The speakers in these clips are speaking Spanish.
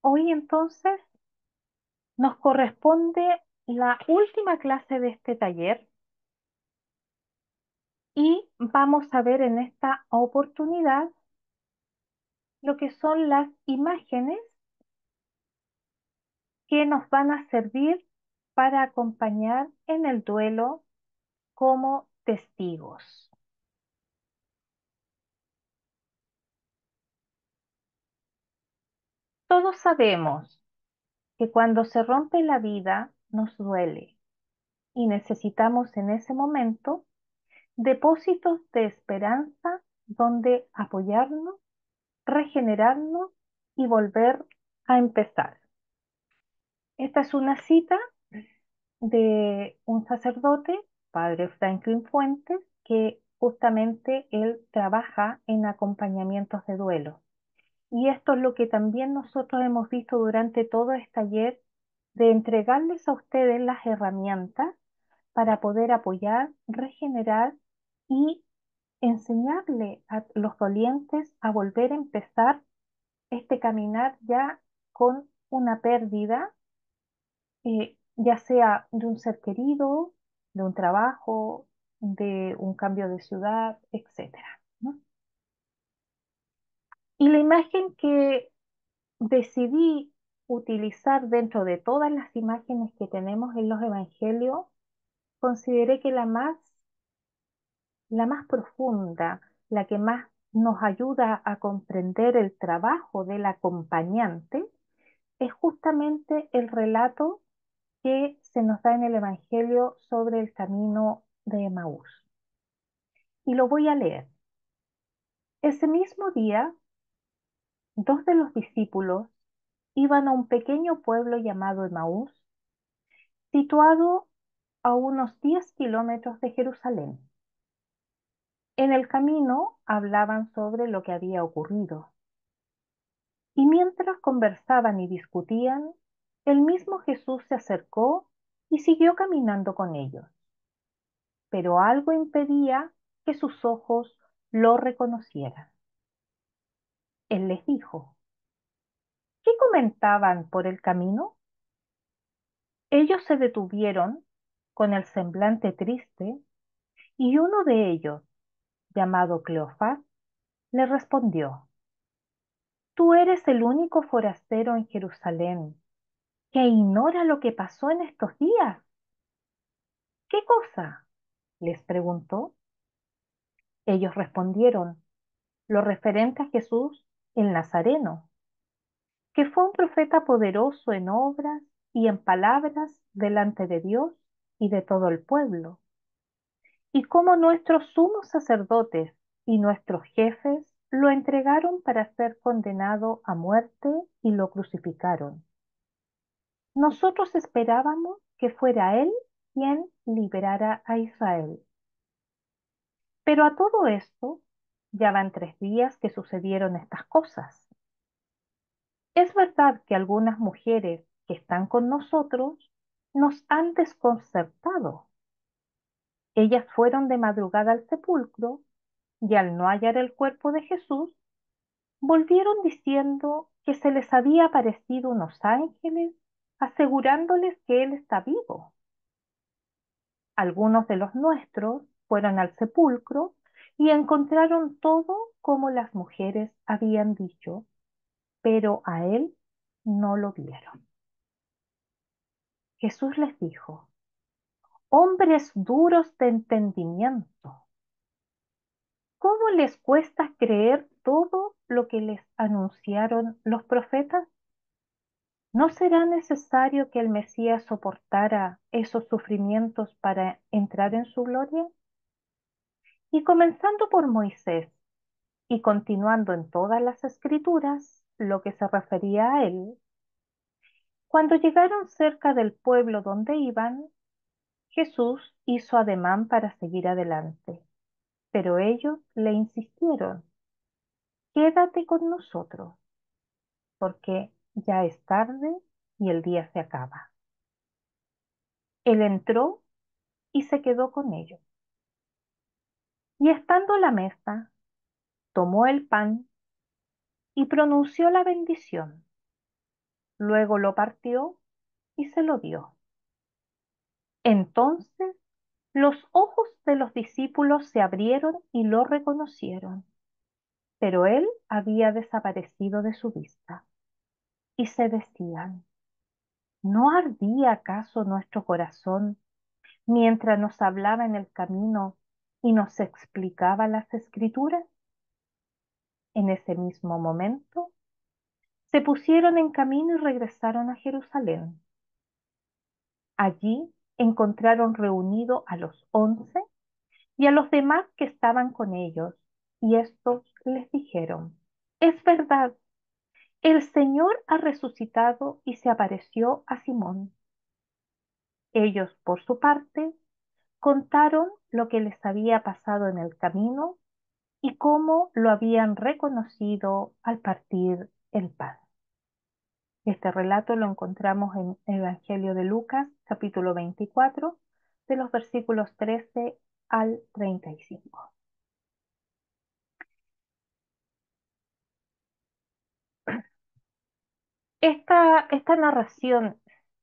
Hoy entonces nos corresponde la última clase de este taller y vamos a ver en esta oportunidad lo que son las imágenes que nos van a servir para acompañar en el duelo como testigos. Todos sabemos que cuando se rompe la vida nos duele y necesitamos en ese momento depósitos de esperanza donde apoyarnos, regenerarnos y volver a empezar. Esta es una cita de un sacerdote, padre Franklin Fuentes, que justamente él trabaja en acompañamientos de duelo. Y esto es lo que también nosotros hemos visto durante todo este taller, de entregarles a ustedes las herramientas para poder apoyar, regenerar y enseñarle a los dolientes a volver a empezar este caminar ya con una pérdida, ya sea de un ser querido, de un trabajo, de un cambio de ciudad, etcétera, ¿no? Y la imagen que decidí utilizar dentro de todas las imágenes que tenemos en los evangelios, consideré que la más profunda, la que más nos ayuda a comprender el trabajo del acompañante, es justamente el relato que se nos da en el Evangelio sobre el camino de Emaús. Y lo voy a leer. Ese mismo día, dos de los discípulos iban a un pequeño pueblo llamado Emaús, situado a unos 10 kilómetros de Jerusalén. En el camino hablaban sobre lo que había ocurrido. Y mientras conversaban y discutían, el mismo Jesús se acercó y siguió caminando con ellos. Pero algo impedía que sus ojos lo reconocieran. Él les dijo: ¿qué comentaban por el camino? Ellos se detuvieron con el semblante triste y uno de ellos, llamado Cleofás, le respondió: tú eres el único forastero en Jerusalén que ignora lo que pasó en estos días. ¿Qué cosa?, les preguntó. Ellos respondieron: lo referente a Jesús el Nazareno, que fue un profeta poderoso en obras y en palabras delante de Dios y de todo el pueblo, y cómo nuestros sumos sacerdotes y nuestros jefes lo entregaron para ser condenado a muerte y lo crucificaron. Nosotros esperábamos que fuera Él quien liberara a Israel. Pero a todo esto ya van 3 días que sucedieron estas cosas. Es verdad que algunas mujeres que están con nosotros nos han desconcertado. Ellas fueron de madrugada al sepulcro y al no hallar el cuerpo de Jesús, volvieron diciendo que se les había aparecido unos ángeles asegurándoles que Él está vivo. Algunos de los nuestros fueron al sepulcro y encontraron todo como las mujeres habían dicho, pero a Él no lo vieron. Jesús les dijo: hombres duros de entendimiento, ¿cómo les cuesta creer todo lo que les anunciaron los profetas? ¿No será necesario que el Mesías soportara esos sufrimientos para entrar en su gloria? Y comenzando por Moisés y continuando en todas las escrituras lo que se refería a él, cuando llegaron cerca del pueblo donde iban, Jesús hizo ademán para seguir adelante, pero ellos le insistieron: quédate con nosotros, porque ya es tarde y el día se acaba. Él entró y se quedó con ellos. Y estando a la mesa, tomó el pan y pronunció la bendición. luego lo partió y se lo dio. Entonces los ojos de los discípulos se abrieron y lo reconocieron, pero él había desaparecido de su vista. Y se decían, ¿no ardía acaso nuestro corazón mientras nos hablaba en el camino y nos explicaba las escrituras? En ese mismo momento se pusieron en camino y regresaron a Jerusalén. Allí encontraron reunido a los 11 y a los demás que estaban con ellos, y estos les dijeron, es verdad, el Señor ha resucitado y se apareció a Simón. Ellos, por su parte, contaron lo que les había pasado en el camino y cómo lo habían reconocido al partir el pan. Este relato lo encontramos en el Evangelio de Lucas, capítulo 24, de los versículos 13 al 35. Esta narración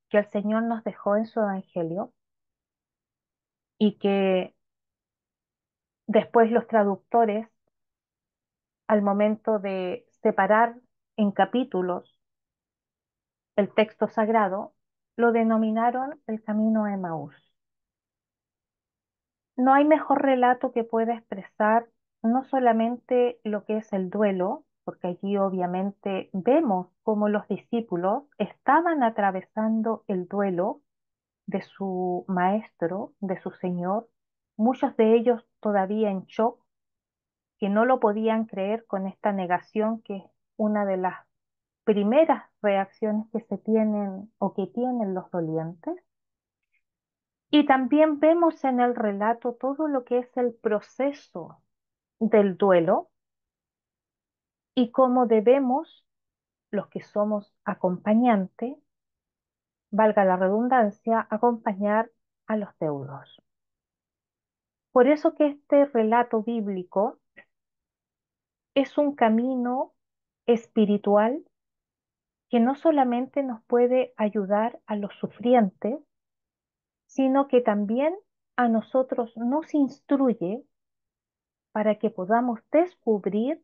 que el Señor nos dejó en su Evangelio y que después los traductores, al momento de separar en capítulos el texto sagrado, lo denominaron el camino a Emaús. No hay mejor relato que pueda expresar no solamente lo que es el duelo, porque allí obviamente vemos cómo los discípulos estaban atravesando el duelo de su maestro, de su Señor, muchos de ellos todavía en shock, que no lo podían creer con esta negación que es una de las primeras reacciones que se tienen o que tienen los dolientes. Y también vemos en el relato todo lo que es el proceso del duelo y cómo debemos, los que somos acompañantes, valga la redundancia, acompañar a los deudos. Por eso que este relato bíblico es un camino espiritual que no solamente nos puede ayudar a los sufrientes, sino que también a nosotros nos instruye para que podamos descubrir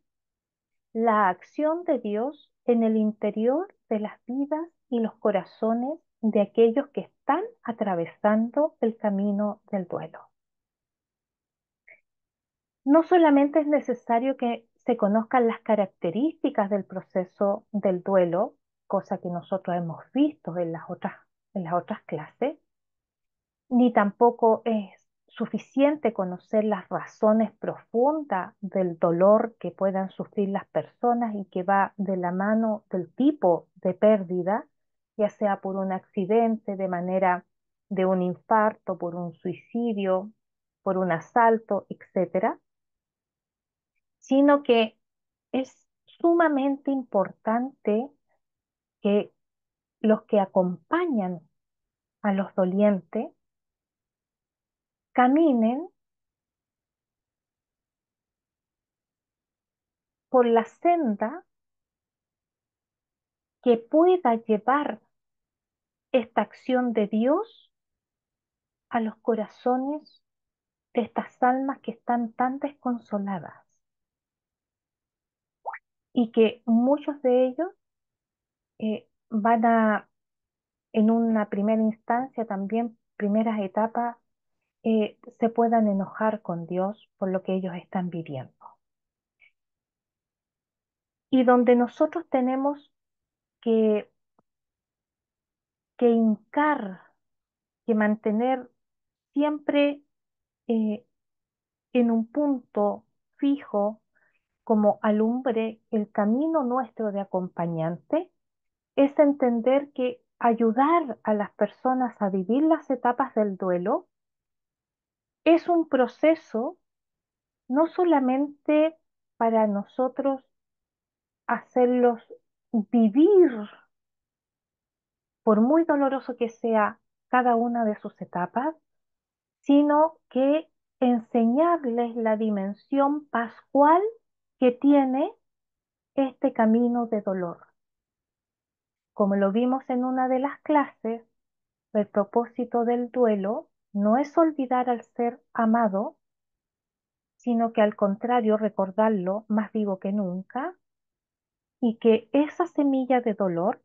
la acción de Dios en el interior de las vidas y los corazones de aquellos que están atravesando el camino del duelo. No solamente es necesario que se conozcan las características del proceso del duelo, cosa que nosotros hemos visto en las otras clases, ni tampoco es suficiente conocer las razones profundas del dolor que puedan sufrir las personas y que va de la mano del tipo de pérdida, ya sea por un accidente de manera de un infarto, por un suicidio, por un asalto, etcétera, sino que es sumamente importante que los que acompañan a los dolientes caminen por la senda que pueda llevar esta acción de Dios a los corazones de estas almas que están tan desconsoladas y que muchos de ellos van a, en una primera instancia, también primeras etapas, se puedan enojar con Dios por lo que ellos están viviendo. Y donde nosotros tenemos que, que hincar, que mantener siempre eh, en un punto fijo como alumbre el camino nuestro de acompañante, es entender que ayudar a las personas a vivir las etapas del duelo es un proceso no solamente para nosotros hacerlos vivir, por muy doloroso que sea cada una de sus etapas, sino que enseñarles la dimensión pascual que tiene este camino de dolor. como lo vimos en una de las clases, el propósito del duelo no es olvidar al ser amado, sino que al contrario recordarlo más vivo que nunca y que esa semilla de dolor,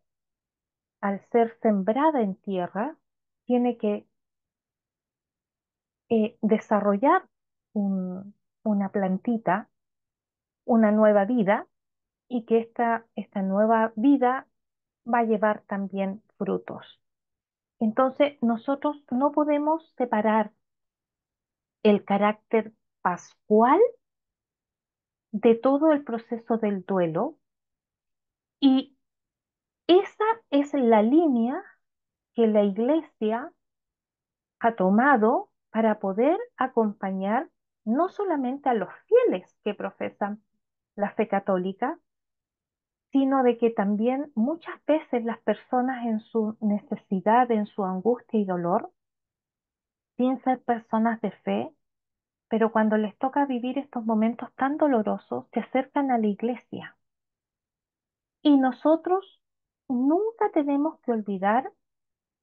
al ser sembrada en tierra, tiene que desarrollar un- una plantita, una nueva vida, y que esta nueva vida va a llevar también frutos. Entonces, nosotros no podemos separar el carácter pascual de todo el proceso del duelo, y esa es la línea que la Iglesia ha tomado para poder acompañar no solamente a los fieles que profesan la fe católica, sino de que también muchas veces las personas en su necesidad, en su angustia y dolor, sin ser personas de fe, pero cuando les toca vivir estos momentos tan dolorosos, se acercan a la iglesia. Y nosotros nunca tenemos que olvidar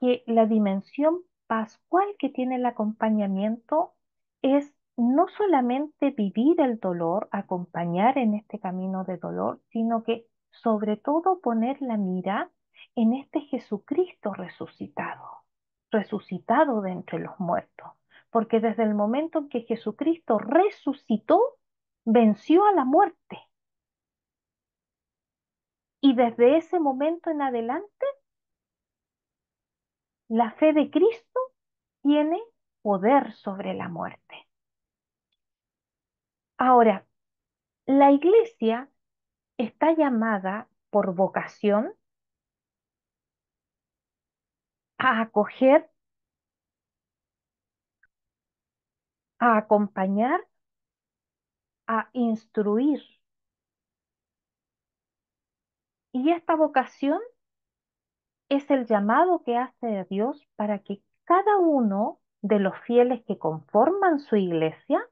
que la dimensión pascual que tiene el acompañamiento es no solamente vivir el dolor, acompañar en este camino de dolor, sino que sobre todo poner la mira en este Jesucristo resucitado, resucitado de entre los muertos. Porque desde el momento en que Jesucristo resucitó, venció a la muerte. Y desde ese momento en adelante, la fe de Cristo tiene poder sobre la muerte. Ahora, la iglesia está llamada por vocación a acoger, a acompañar, a instruir. Y esta vocación es el llamado que hace Dios para que cada uno de los fieles que conforman su iglesia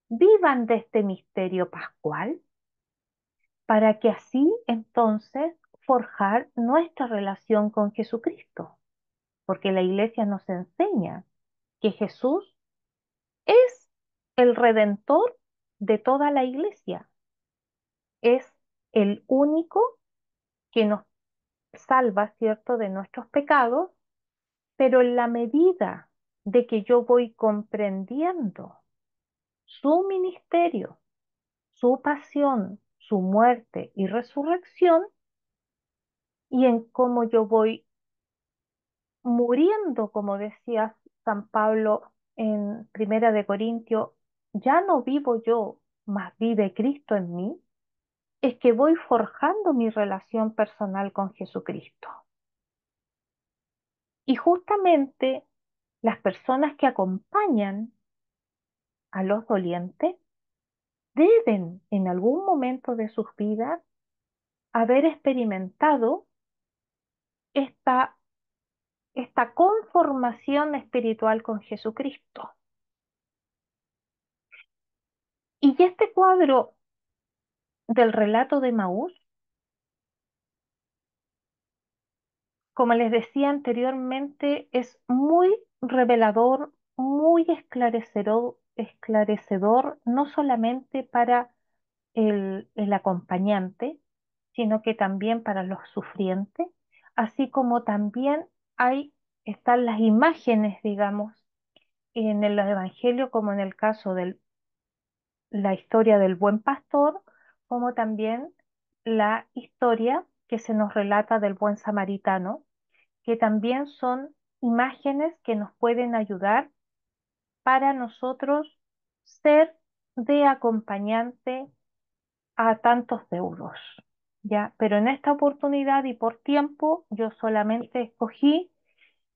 vivan de este misterio pascual, para que así entonces forjar nuestra relación con Jesucristo, porque la iglesia nos enseña que Jesús es el redentor de toda la iglesia, es el único que nos salva, ¿cierto?, de nuestros pecados, pero en la medida de que yo voy comprendiendo su ministerio, su pasión, su muerte y resurrección, y en cómo yo voy muriendo, como decía San Pablo en Primera de Corintios, ya no vivo yo, mas vive Cristo en mí, es que voy forjando mi relación personal con Jesucristo. Y justamente las personas que acompañan a los dolientes deben en algún momento de sus vidas haber experimentado esta, esta conformación espiritual con Jesucristo. Y este cuadro del relato de Maús, como les decía anteriormente, es muy revelador, muy esclarecedor, no solamente para el acompañante, sino que también para los sufrientes, así como también están las imágenes, digamos, en el Evangelio, como en el caso de la historia del buen pastor, como también la historia que se nos relata del buen samaritano, que también son imágenes que nos pueden ayudar para nosotros ser de acompañante a tantos deudos, ¿ya? Pero en esta oportunidad y por tiempo, yo solamente escogí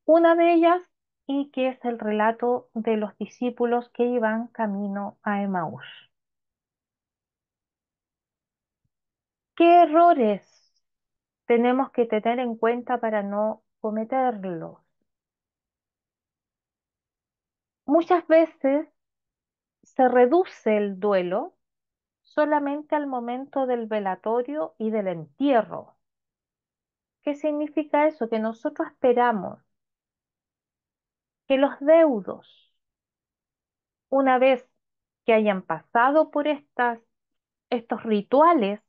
una de ellas, y que es el relato de los discípulos que iban camino a Emaús. ¿Qué errores tenemos que tener en cuenta para no cometerlos? Muchas veces se reduce el duelo solamente al momento del velatorio y del entierro, ¿Qué significa eso? Que nosotros esperamos que los deudos, una vez que hayan pasado por estos rituales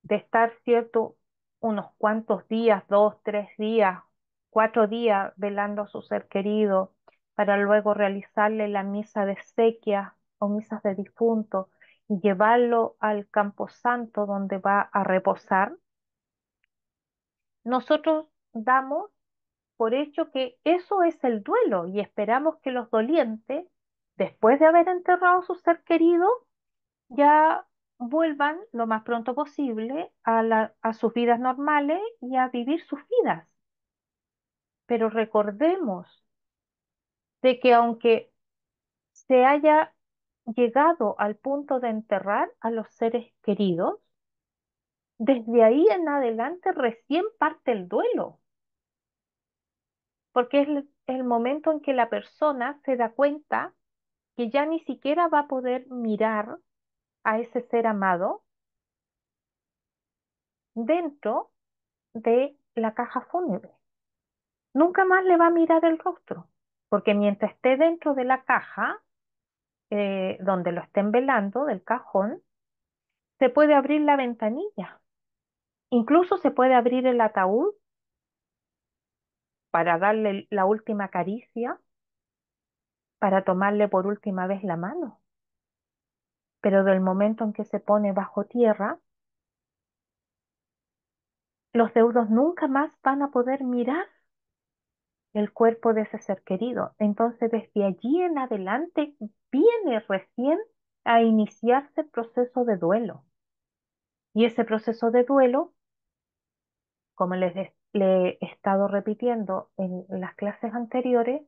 de estar, ¿cierto?, unos cuantos días, 2, 3 días, 4 días velando a su ser querido, para luego realizarle la misa de exequias o misas de difunto y llevarlo al camposanto donde va a reposar. Nosotros damos por hecho que eso es el duelo y esperamos que los dolientes, después de haber enterrado a su ser querido, ya vuelvan lo más pronto posible a sus vidas normales y a vivir sus vidas. Pero recordemos de que aunque se haya llegado al punto de enterrar a los seres queridos, desde ahí en adelante recién parte el duelo, porque es el momento en que la persona se da cuenta que ya ni siquiera va a poder mirar a ese ser amado dentro de la caja fúnebre. Nunca más le va a mirar el rostro, porque mientras esté dentro de la caja, donde lo estén velando, del cajón, se puede abrir la ventanilla. Incluso se puede abrir el ataúd para darle la última caricia, para tomarle por última vez la mano. Pero del momento en que se pone bajo tierra, los deudos nunca más van a poder mirar el cuerpo de ese ser querido. Entonces, desde allí en adelante viene recién a iniciarse el proceso de duelo. Y ese proceso de duelo, como le he estado repitiendo en las clases anteriores,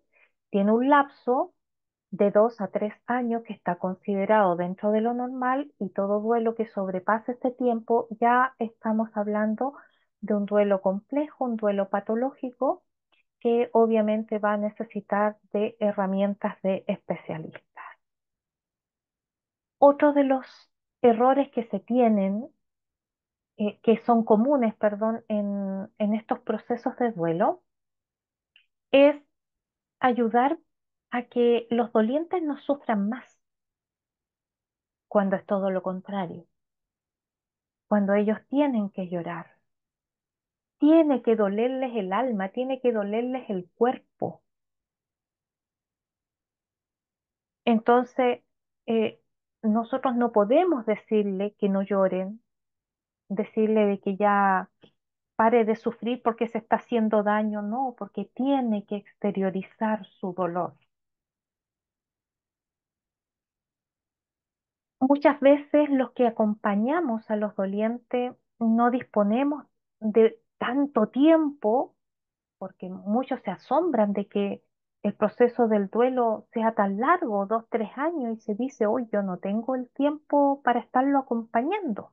tiene un lapso de 2 a 3 años que está considerado dentro de lo normal, y todo duelo que sobrepase este tiempo ya estamos hablando de un duelo complejo, un duelo patológico que obviamente va a necesitar de herramientas de especialistas. Otro de los errores que se tienen, que son comunes, perdón, en estos procesos de duelo, es ayudar a que los dolientes no sufran más, cuando es todo lo contrario, cuando ellos tienen que llorar, tiene que dolerles el alma, tiene que dolerles el cuerpo. Entonces, eh, nosotros no podemos decirle que no lloren, decirle de que ya pare de sufrir porque se está haciendo daño, no, porque tiene que exteriorizar su dolor. Muchas veces los que acompañamos a los dolientes no disponemos de tanto tiempo, porque muchos se asombran de que el proceso del duelo sea tan largo, 2, 3 años, y se dice, hoy yo no tengo el tiempo para estarlo acompañando.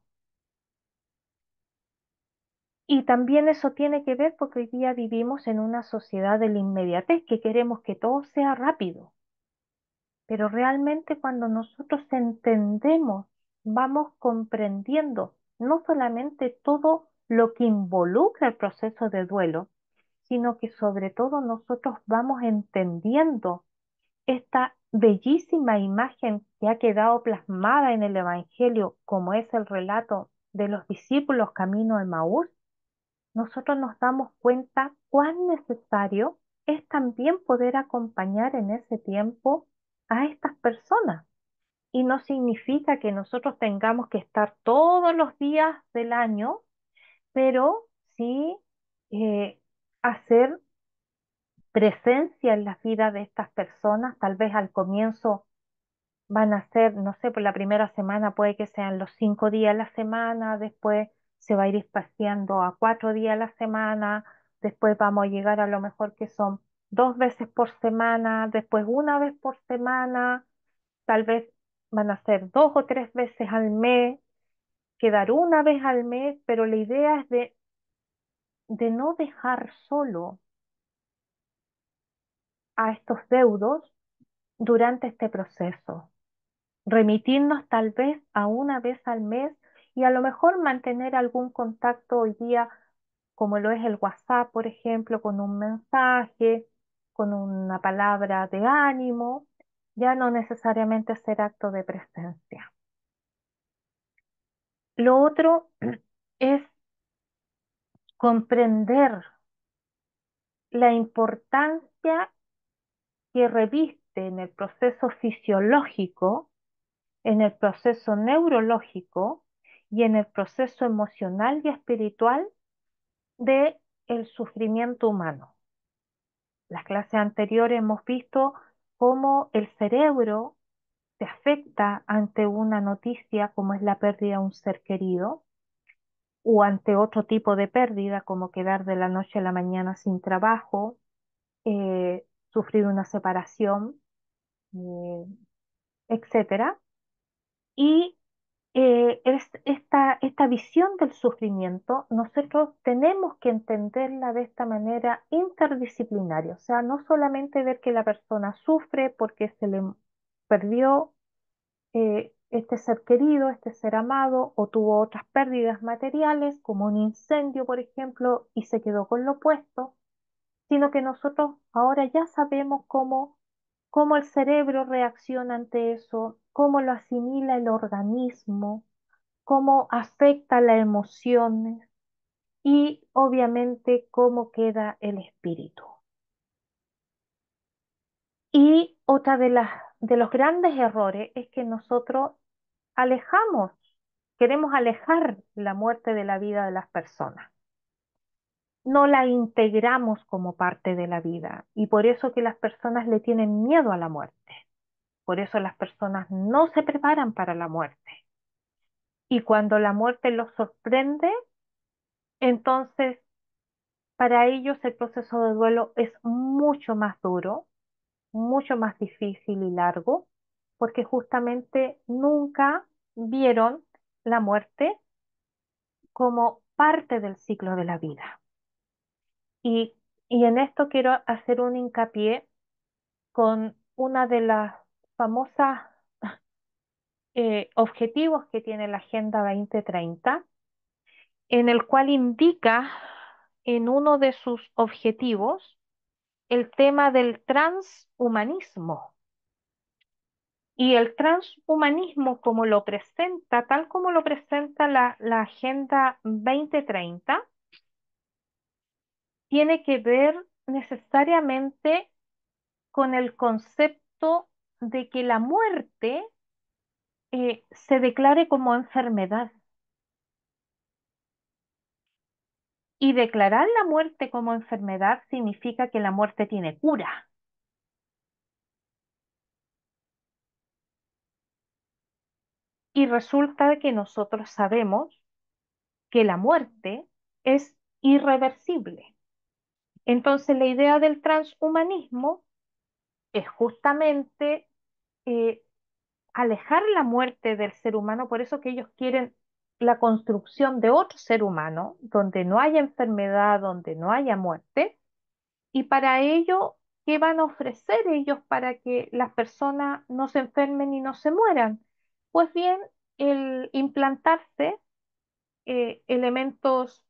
Y también eso tiene que ver porque hoy día vivimos en una sociedad de la inmediatez, que queremos que todo sea rápido. Pero realmente cuando nosotros entendemos, vamos comprendiendo no solamente todo lo que involucra el proceso de duelo, sino que sobre todo nosotros vamos entendiendo esta bellísima imagen que ha quedado plasmada en el Evangelio, como es el relato de los discípulos camino a Emaús. Nosotros nos damos cuenta cuán necesario es también poder acompañar en ese tiempo a estas personas. Y no significa que nosotros tengamos que estar todos los días del año, pero sí hacer presencia en la vida de estas personas. Tal vez al comienzo van a ser, no sé, por la primera semana puede que sean los 5 días a la semana, después se va a ir espaciando a 4 días a la semana, después vamos a llegar a lo mejor que son 2 veces por semana, después una vez por semana, tal vez van a ser 2 o 3 veces al mes, quedar una vez al mes, pero la idea es de no dejar solo a estos deudos durante este proceso. Remitirnos tal vez a una vez al mes y a lo mejor mantener algún contacto hoy día como lo es el WhatsApp, por ejemplo, con un mensaje, con una palabra de ánimo, ya no necesariamente ser acto de presencia. Lo otro es comprender la importancia que reviste en el proceso fisiológico, en el proceso neurológico y en el proceso emocional y espiritual de el sufrimiento humano. Las clases anteriores hemos visto cómo el cerebro se afecta ante una noticia como es la pérdida de un ser querido o ante otro tipo de pérdida como quedar de la noche a la mañana sin trabajo, sufrir una separación, eh, etcétera. Y esta visión del sufrimiento, nosotros tenemos que entenderla de esta manera interdisciplinaria, o sea, no solamente ver que la persona sufre porque se le perdió este ser querido, este ser amado, o tuvo otras pérdidas materiales, como un incendio, por ejemplo, y se quedó con lo puesto, sino que nosotros ahora ya sabemos cómo el cerebro reacciona ante eso, cómo lo asimila el organismo, cómo afecta las emociones y obviamente cómo queda el espíritu. Y otra de los grandes errores es que nosotros alejamos, queremos alejar la muerte de la vida de las personas. No la integramos como parte de la vida y por eso que las personas le tienen miedo a la muerte. Por eso las personas no se preparan para la muerte. Y cuando la muerte los sorprende, entonces para ellos el proceso de duelo es mucho más duro, mucho más difícil y largo, porque justamente nunca vieron la muerte como parte del ciclo de la vida. Y, y en esto quiero hacer un hincapié con una de las famosas objetivos que tiene la Agenda 2030, en el cual indica en uno de sus objetivos el tema del transhumanismo. Y el transhumanismo, como lo presenta, tal como lo presenta la Agenda 2030, tiene que ver necesariamente con el concepto de que la muerte se declare como enfermedad. Y declarar la muerte como enfermedad significa que la muerte tiene cura. Y resulta que nosotros sabemos que la muerte es irreversible. Entonces, la idea del transhumanismo es justamente eh, alejar la muerte del ser humano, por eso que ellos quieren la construcción de otro ser humano, donde no haya enfermedad, donde no haya muerte, y para ello, ¿qué van a ofrecer ellos para que las personas no se enfermen y no se mueran? Pues bien, el implantarse elementos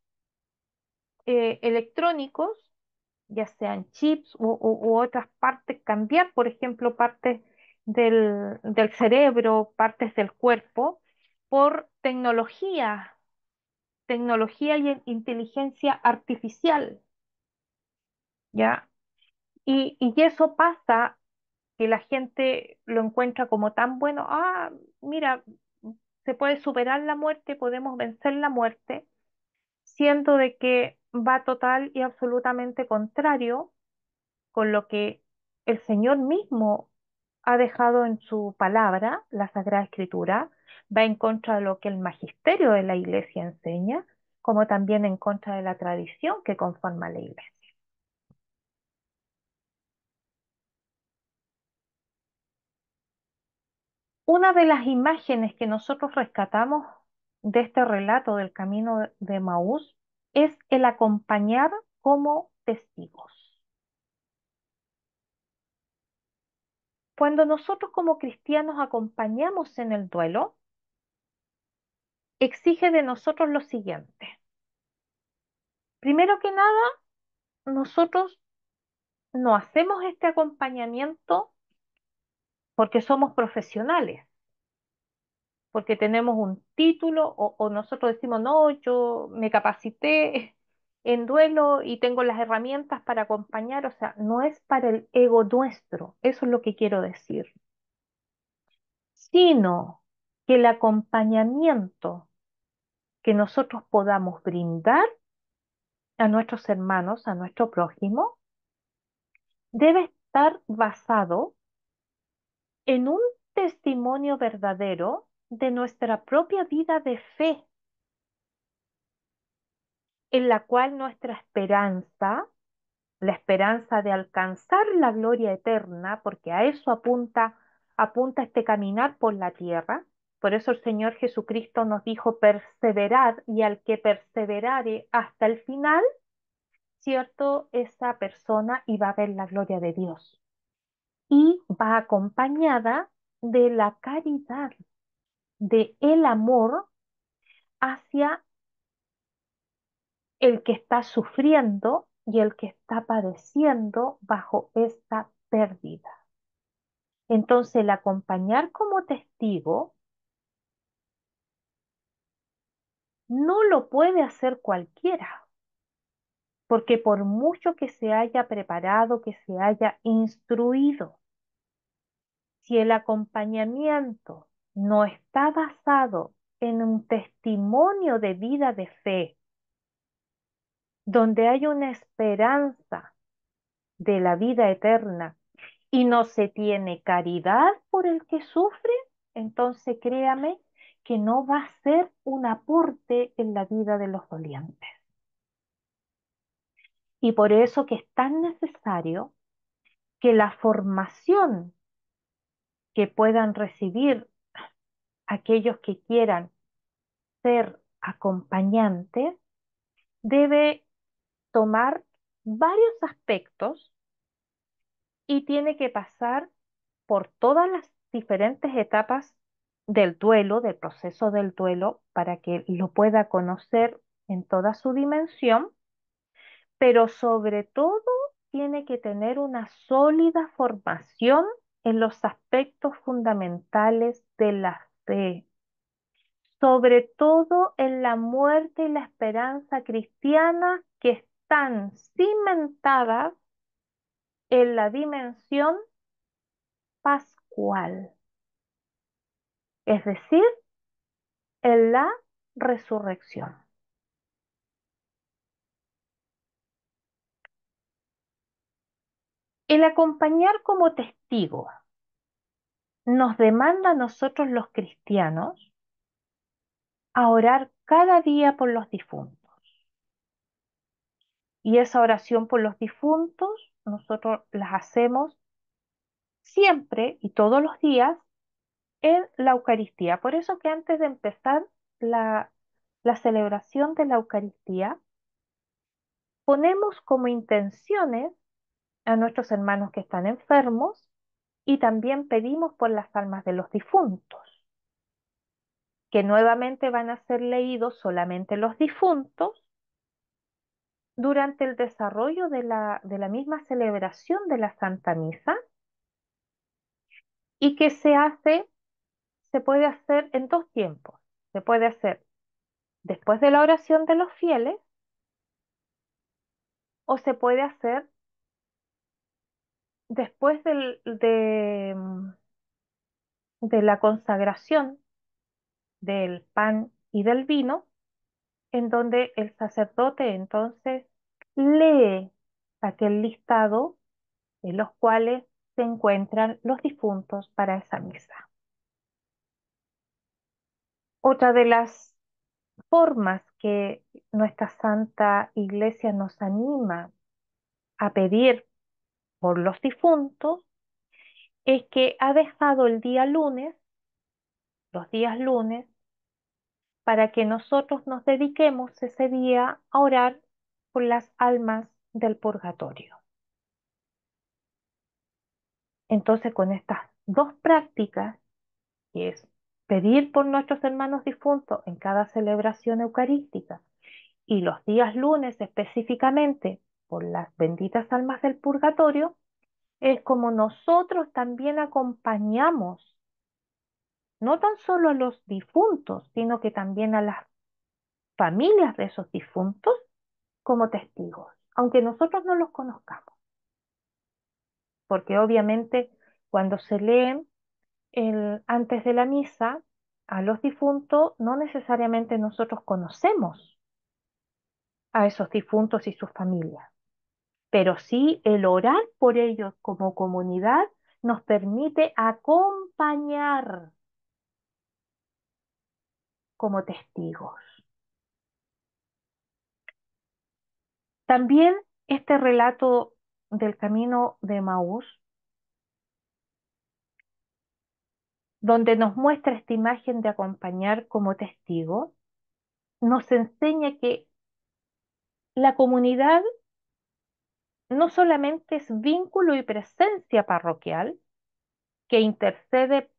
electrónicos, ya sean chips u otras partes, cambiar, por ejemplo, partes del cerebro, partes del cuerpo, por tecnología y inteligencia artificial, ¿ya? Y eso pasa que la gente lo encuentra como tan bueno, mira, se puede superar la muerte, podemos vencer la muerte, siendo de que va total y absolutamente contrario con lo que el Señor mismo ha dejado en su palabra, la Sagrada Escritura, va en contra de lo que el magisterio de la Iglesia enseña, como también en contra de la tradición que conforma la Iglesia. Una de las imágenes que nosotros rescatamos de este relato del camino de Maús es el acompañar como testigos. Cuando nosotros como cristianos acompañamos en el duelo, exige de nosotros lo siguiente. Primero que nada, nosotros no hacemos este acompañamiento porque somos profesionales, porque tenemos un título o nosotros decimos, no, yo me capacité en duelo y tengo las herramientas para acompañar, o sea, no es para el ego nuestro, eso es lo que quiero decir, sino que el acompañamiento que nosotros podamos brindar a nuestros hermanos, a nuestro prójimo, debe estar basado en un testimonio verdadero de nuestra propia vida de fe, en la cual nuestra esperanza, la esperanza de alcanzar la gloria eterna, porque a eso apunta este caminar por la tierra. Por eso el Señor Jesucristo nos dijo perseverad y al que perseverare hasta el final, cierto, esa persona iba a ver la gloria de Dios. Y va acompañada de la caridad, de el amor hacia el que está sufriendo y el que está padeciendo bajo esta pérdida. Entonces, el acompañar como testigo no lo puede hacer cualquiera, porque por mucho que se haya preparado, que se haya instruido, si el acompañamiento no está basado en un testimonio de vida de fe, donde hay una esperanza de la vida eterna y no se tiene caridad por el que sufre, entonces créame que no va a ser un aporte en la vida de los dolientes. Y por eso que es tan necesario que la formación que puedan recibir aquellos que quieran ser acompañantes debe tomar varios aspectos y tiene que pasar por todas las diferentes etapas del duelo, del proceso del duelo, para que lo pueda conocer en toda su dimensión, pero sobre todo tiene que tener una sólida formación en los aspectos fundamentales de la fe, sobre todo en la muerte y la esperanza cristiana que están cimentadas en la dimensión pascual, es decir, en la resurrección. El acompañar como testigo nos demanda a nosotros los cristianos a orar cada día por los difuntos. Y esa oración por los difuntos nosotros las hacemos siempre y todos los días en la Eucaristía. Por eso que antes de empezar la, la celebración de la Eucaristía, ponemos como intenciones a nuestros hermanos que están enfermos y también pedimos por las almas de los difuntos, que nuevamente van a ser leídos solamente los difuntos durante el desarrollo de la misma celebración de la Santa Misa y que se puede hacer en dos tiempos. Se puede hacer después de la oración de los fieles o se puede hacer después de la consagración del pan y del vino, en donde el sacerdote entonces lee aquel listado en los cuales se encuentran los difuntos para esa misa. Otra de las formas que nuestra Santa Iglesia nos anima a pedir por los difuntos es que ha dejado el día lunes, los días lunes, para que nosotros nos dediquemos ese día a orar por las almas del purgatorio. Entonces, con estas dos prácticas, que es pedir por nuestros hermanos difuntos en cada celebración eucarística y los días lunes específicamente por las benditas almas del purgatorio, es como nosotros también acompañamos no tan solo a los difuntos, sino que también a las familias de esos difuntos como testigos, aunque nosotros no los conozcamos, porque obviamente cuando se leen antes de la misa a los difuntos, no necesariamente nosotros conocemos a esos difuntos y sus familias, pero sí el orar por ellos como comunidad nos permite acompañar como testigos. También este relato del camino de Maús, donde nos muestra esta imagen de acompañar como testigo, nos enseña que la comunidad no solamente es vínculo y presencia parroquial que intercede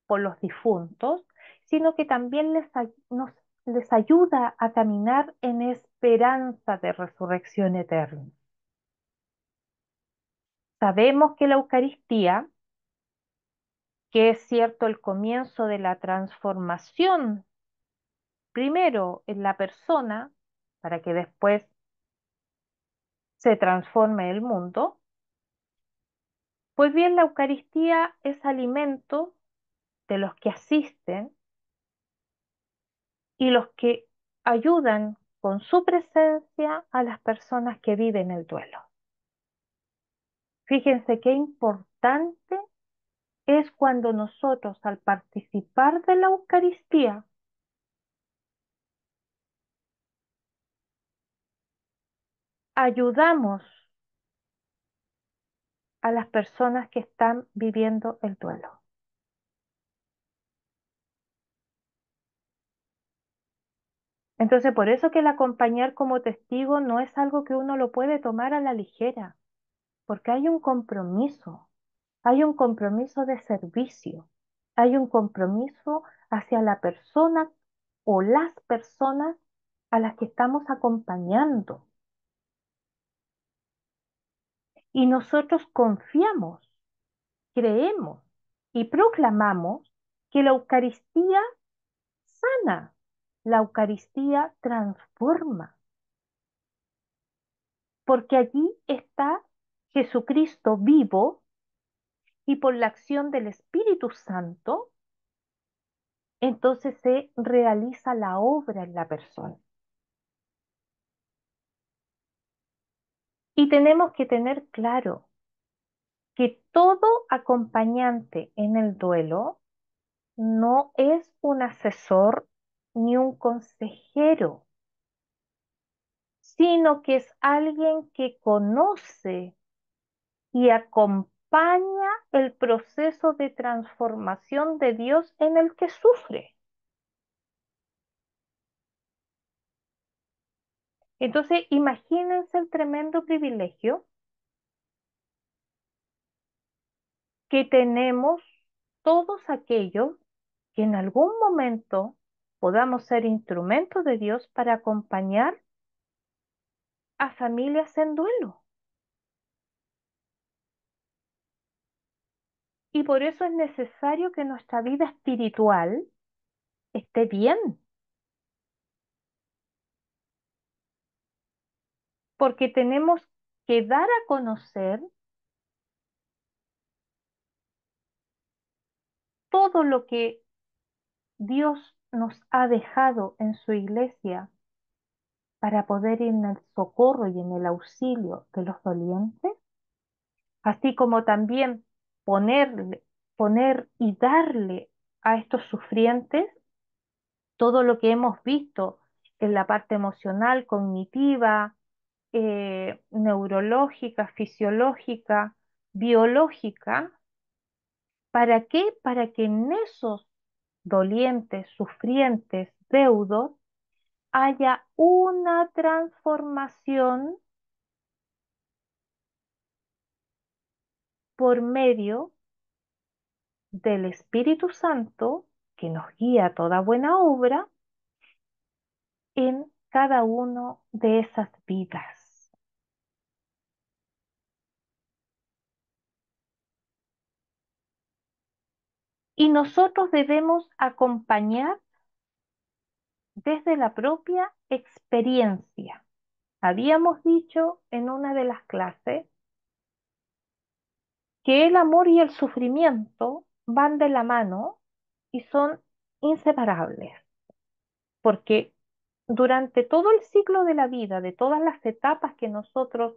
por los difuntos, sino que también les ayuda a caminar en esperanza de resurrección eterna. Sabemos que la Eucaristía, que es cierto el comienzo de la transformación, primero en la persona, para que después se transforme el mundo, pues bien, la Eucaristía es alimento de los que asisten y los que ayudan con su presencia a las personas que viven el duelo. Fíjense qué importante es cuando nosotros al participar de la Eucaristía ayudamos a las personas que están viviendo el duelo. Entonces, por eso que el acompañar como testigo no es algo que uno lo puede tomar a la ligera, porque hay un compromiso de servicio, hay un compromiso hacia la persona o las personas a las que estamos acompañando. Y nosotros confiamos, creemos y proclamamos que la Eucaristía sana, la Eucaristía transforma, porque allí está Jesucristo vivo y por la acción del Espíritu Santo, entonces se realiza la obra en la persona. Y tenemos que tener claro que todo acompañante en el duelo no es un asesor ni un consejero, sino que es alguien que conoce y acompaña el proceso de transformación de Dios en el que sufre. Entonces, imagínense el tremendo privilegio que tenemos todos aquellos que en algún momento podamos ser instrumentos de Dios para acompañar a familias en duelo. Y por eso es necesario que nuestra vida espiritual esté bien, porque tenemos que dar a conocer todo lo que Dios nos ha dejado en su iglesia para poder ir en el socorro y en el auxilio de los dolientes, así como también poner y darle a estos sufrientes todo lo que hemos visto en la parte emocional, cognitiva, neurológica, fisiológica, biológica. ¿Para qué? Para que en esos dolientes, sufrientes, deudos, haya una transformación por medio del Espíritu Santo que nos guía a toda buena obra en cada uno de esas vidas. Y nosotros debemos acompañar desde la propia experiencia. Habíamos dicho en una de las clases que el amor y el sufrimiento van de la mano y son inseparables, porque durante todo el ciclo de la vida, de todas las etapas que nosotros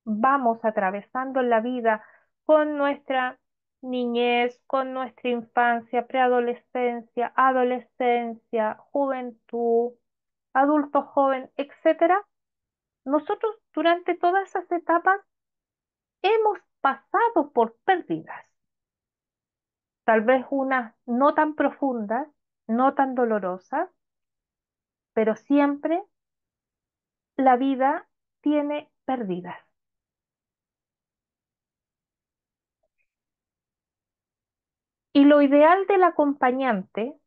vamos atravesando en la vida, con nuestra niñez, con nuestra infancia, preadolescencia, adolescencia, juventud, adulto joven, etcétera, nosotros durante todas esas etapas hemos pasado por pérdidas, tal vez unas no tan profundas, no tan dolorosas, pero siempre la vida tiene pérdidas. Y lo ideal del acompañante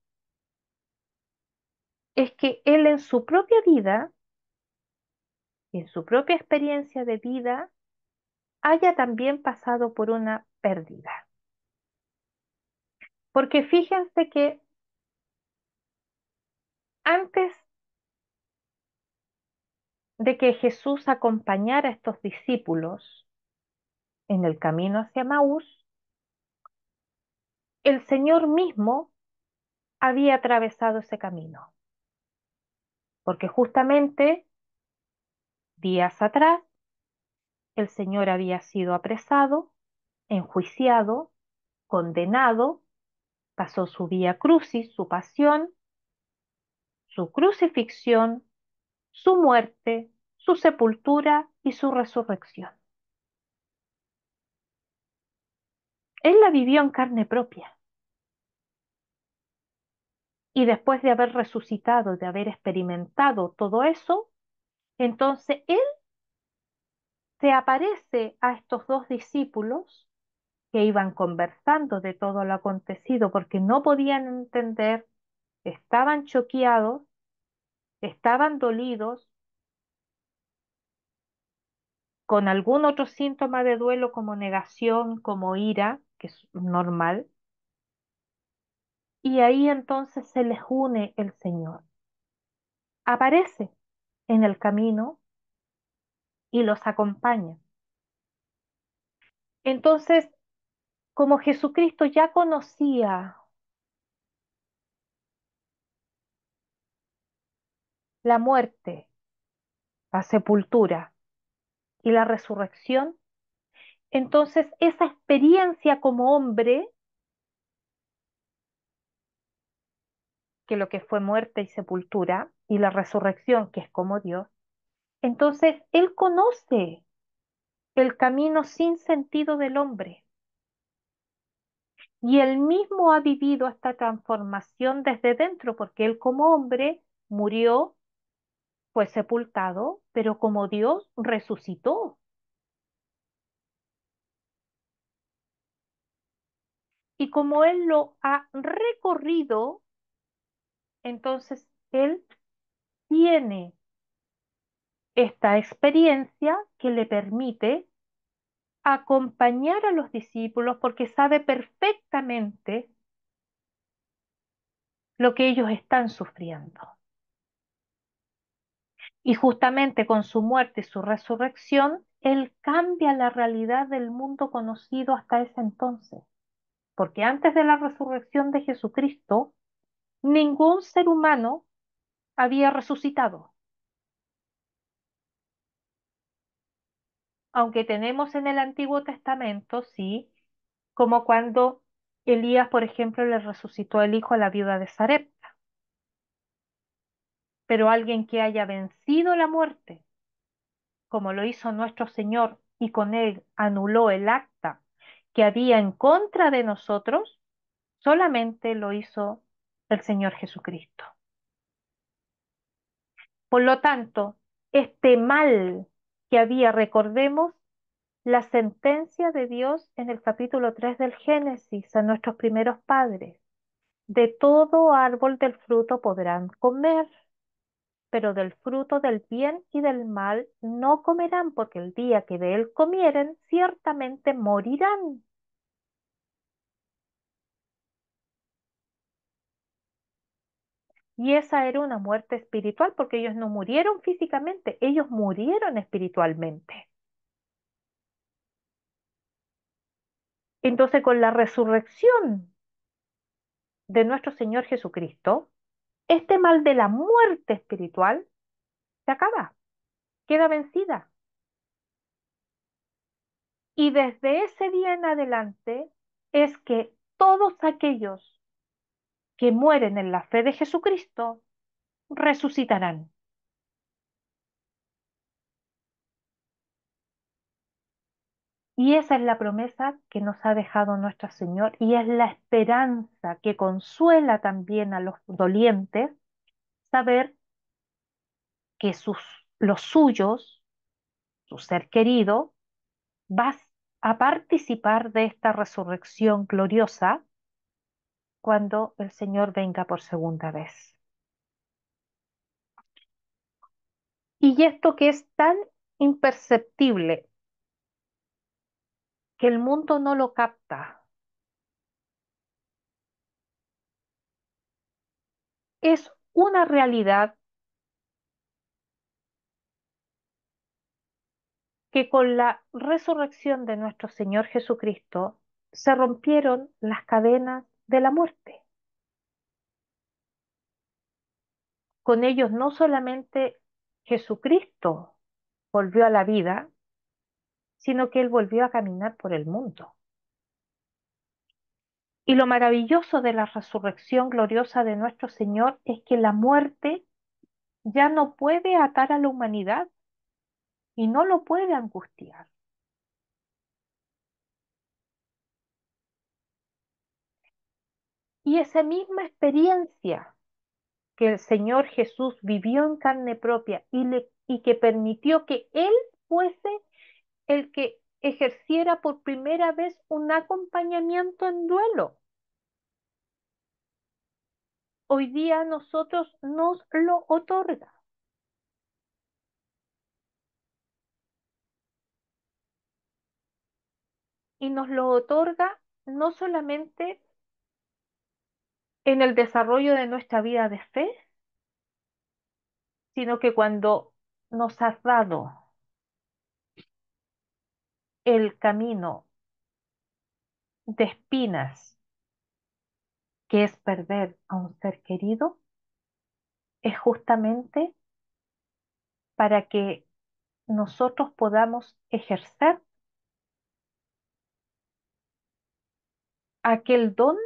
es que él en su propia vida, en su propia experiencia de vida, haya también pasado por una pérdida. Porque fíjense que antes de que Jesús acompañara a estos discípulos en el camino hacia Maús, el Señor mismo había atravesado ese camino. Porque justamente días atrás el Señor había sido apresado, enjuiciado, condenado, pasó su vía crucis, su pasión, su crucifixión, su muerte, su sepultura y su resurrección. Él la vivió en carne propia. Y después de haber resucitado, de haber experimentado todo eso, entonces Él se aparece a estos dos discípulos que iban conversando de todo lo acontecido porque no podían entender, estaban choqueados, estaban dolidos, con algún otro síntoma de duelo como negación, como ira, que es normal, y ahí entonces se les une el Señor. Aparece en el camino y los acompaña. Entonces, como Jesucristo ya conocía la muerte, la sepultura y la resurrección, entonces esa experiencia como hombre, que lo que fue muerte y sepultura, y la resurrección, que es como Dios, entonces Él conoce el camino sin sentido del hombre. Y él mismo ha vivido esta transformación desde dentro, porque él como hombre murió, fue sepultado, pero como Dios resucitó. Y como él lo ha recorrido, entonces él tiene esta experiencia que le permite acompañar a los discípulos porque sabe perfectamente lo que ellos están sufriendo. Y justamente con su muerte y su resurrección, Él cambia la realidad del mundo conocido hasta ese entonces. Porque antes de la resurrección de Jesucristo, ningún ser humano había resucitado. Aunque tenemos en el Antiguo Testamento, sí, como cuando Elías, por ejemplo, le resucitó el hijo a la viuda de Sarepta. Pero alguien que haya vencido la muerte, como lo hizo nuestro Señor, y con él anuló el acta que había en contra de nosotros, solamente lo hizo el Señor Jesucristo. Por lo tanto, este mal que había, recordemos la sentencia de Dios en el capítulo 3 del Génesis a nuestros primeros padres. De todo árbol del fruto podrán comer, pero del fruto del bien y del mal no comerán, porque el día que de él comieren, ciertamente morirán. Y esa era una muerte espiritual, porque ellos no murieron físicamente, ellos murieron espiritualmente. Entonces, con la resurrección de nuestro Señor Jesucristo, este mal de la muerte espiritual se acaba, queda vencida. Y desde ese día en adelante es que todos aquellos que mueren en la fe de Jesucristo resucitarán. Y esa es la promesa que nos ha dejado nuestro Señor y es la esperanza que consuela también a los dolientes saber que los suyos, su ser querido, va a participar de esta resurrección gloriosa cuando el Señor venga por segunda vez. Y esto que es tan imperceptible que el mundo no lo capta, es una realidad que con la resurrección de nuestro Señor Jesucristo se rompieron las cadenas de la muerte. Con ellos no solamente Jesucristo volvió a la vida, sino que Él volvió a caminar por el mundo. Y lo maravilloso de la resurrección gloriosa de nuestro Señor es que la muerte ya no puede atar a la humanidad y no lo puede angustiar. Y esa misma experiencia que el Señor Jesús vivió en carne propia y que permitió que Él fuese el que ejerciera por primera vez un acompañamiento en duelo. Hoy día a nosotros nos lo otorga y nos lo otorga no solamente en el desarrollo de nuestra vida de fe, sino que cuando nos has dado el camino de espinas, que es perder a un ser querido, es justamente para que nosotros podamos ejercer aquel don,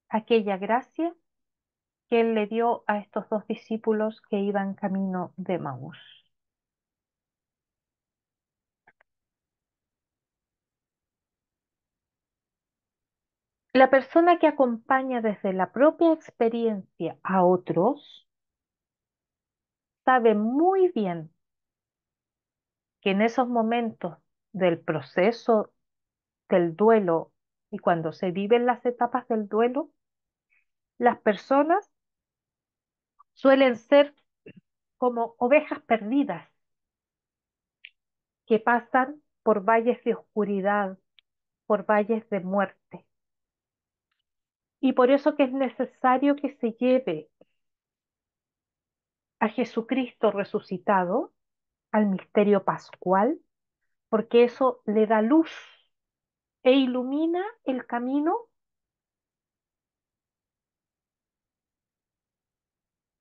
aquella gracia que Él le dio a estos dos discípulos que iban camino de Maús. La persona que acompaña desde la propia experiencia a otros sabe muy bien que en esos momentos del proceso del duelo y cuando se viven las etapas del duelo, las personas suelen ser como ovejas perdidas que pasan por valles de oscuridad, por valles de muerte. Y por eso que es necesario que se lleve a Jesucristo resucitado al misterio pascual, porque eso le da luz e ilumina el camino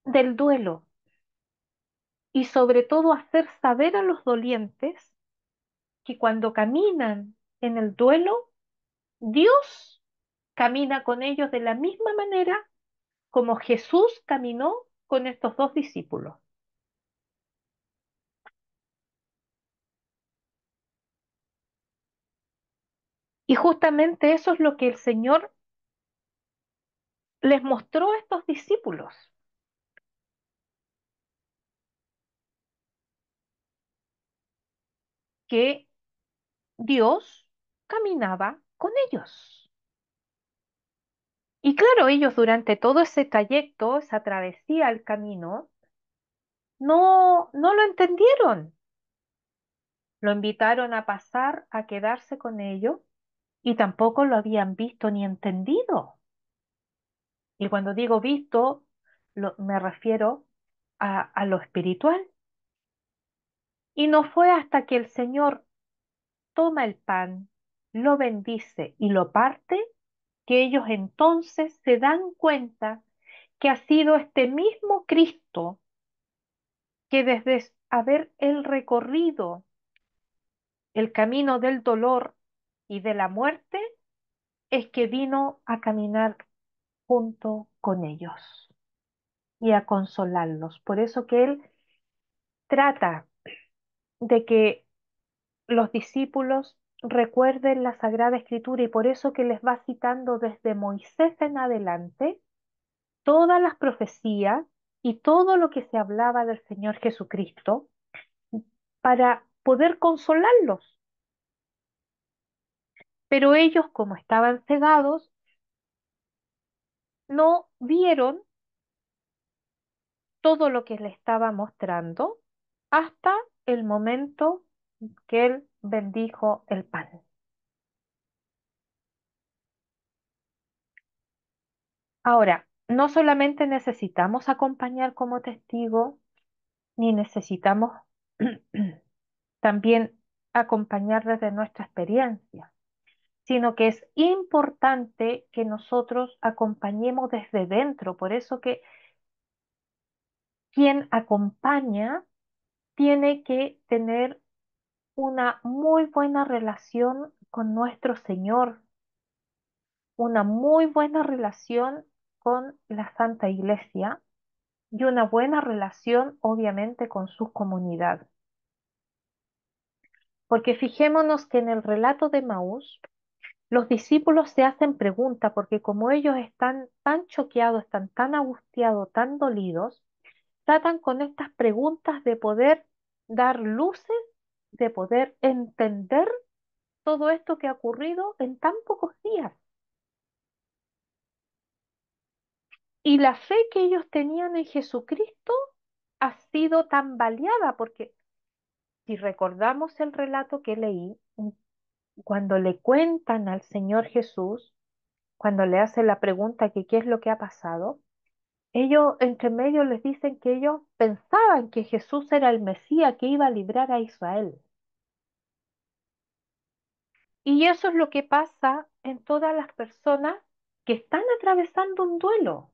del duelo y sobre todo hacer saber a los dolientes que cuando caminan en el duelo, Dios camina con ellos de la misma manera como Jesús caminó con estos dos discípulos. Y justamente eso es lo que el Señor les mostró a estos discípulos, que Dios caminaba con ellos. Y claro, ellos durante todo ese trayecto, esa travesía al camino, no lo entendieron. Lo invitaron a pasar a quedarse con ellos y tampoco lo habían visto ni entendido. Y cuando digo visto, me refiero a lo espiritual. Y no fue hasta que el Señor toma el pan, lo bendice y lo parte, que ellos entonces se dan cuenta que ha sido este mismo Cristo que desde haber él recorrido el camino del dolor y de la muerte, es que vino a caminar junto con ellos y a consolarlos. Por eso que él trata de que los discípulos recuerden la Sagrada Escritura y por eso que les va citando desde Moisés en adelante todas las profecías y todo lo que se hablaba del Señor Jesucristo para poder consolarlos. Pero ellos, como estaban cegados, no vieron todo lo que le estaba mostrando hasta el momento que él bendijo el pan. Ahora, no solamente necesitamos acompañar como testigo, ni necesitamos también acompañar desde nuestra experiencia, sino que es importante que nosotros acompañemos desde dentro. Por eso que quien acompaña tiene que tener una muy buena relación con nuestro Señor, una muy buena relación con la Santa Iglesia y una buena relación, obviamente, con su comunidad. Porque fijémonos que en el relato de Maús, los discípulos se hacen preguntas, porque como ellos están tan choqueados, están tan angustiados, tan dolidos, tratan con estas preguntas de poder dar luces, de poder entender todo esto que ha ocurrido en tan pocos días. Y la fe que ellos tenían en Jesucristo ha sido tambaleada, porque si recordamos el relato que leí, cuando le cuentan al Señor Jesús, cuando le hace la pregunta que qué es lo que ha pasado, ellos entre medio les dicen que ellos pensaban que Jesús era el Mesías que iba a librar a Israel. Y eso es lo que pasa en todas las personas que están atravesando un duelo.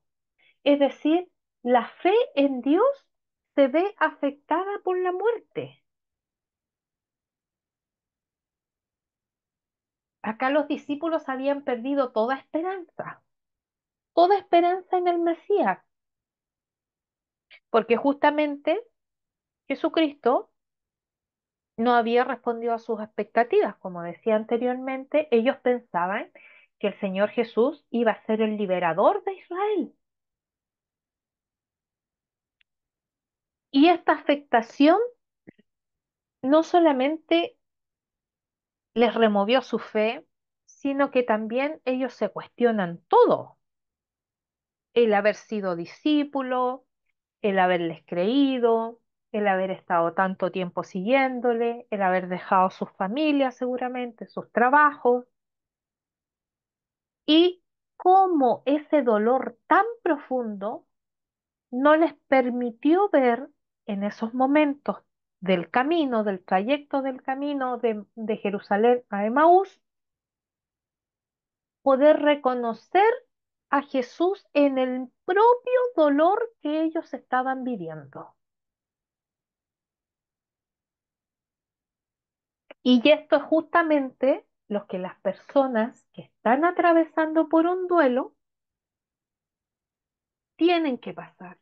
Es decir, la fe en Dios se ve afectada por la muerte. Acá los discípulos habían perdido toda esperanza en el Mesías, porque justamente Jesucristo no había respondido a sus expectativas. Como decía anteriormente, ellos pensaban que el Señor Jesús iba a ser el liberador de Israel. Y esta afectación no solamente les removió su fe, sino que también ellos se cuestionan todo. El haber sido discípulo, el haberles creído, el haber estado tanto tiempo siguiéndole, el haber dejado sus familias seguramente, sus trabajos, y cómo ese dolor tan profundo no les permitió ver en esos momentos del camino, del trayecto del camino de Jerusalén a Emaús, poder reconocer a Jesús en el propio dolor que ellos estaban viviendo. Y esto es justamente lo que las personas que están atravesando por un duelo tienen que pasar,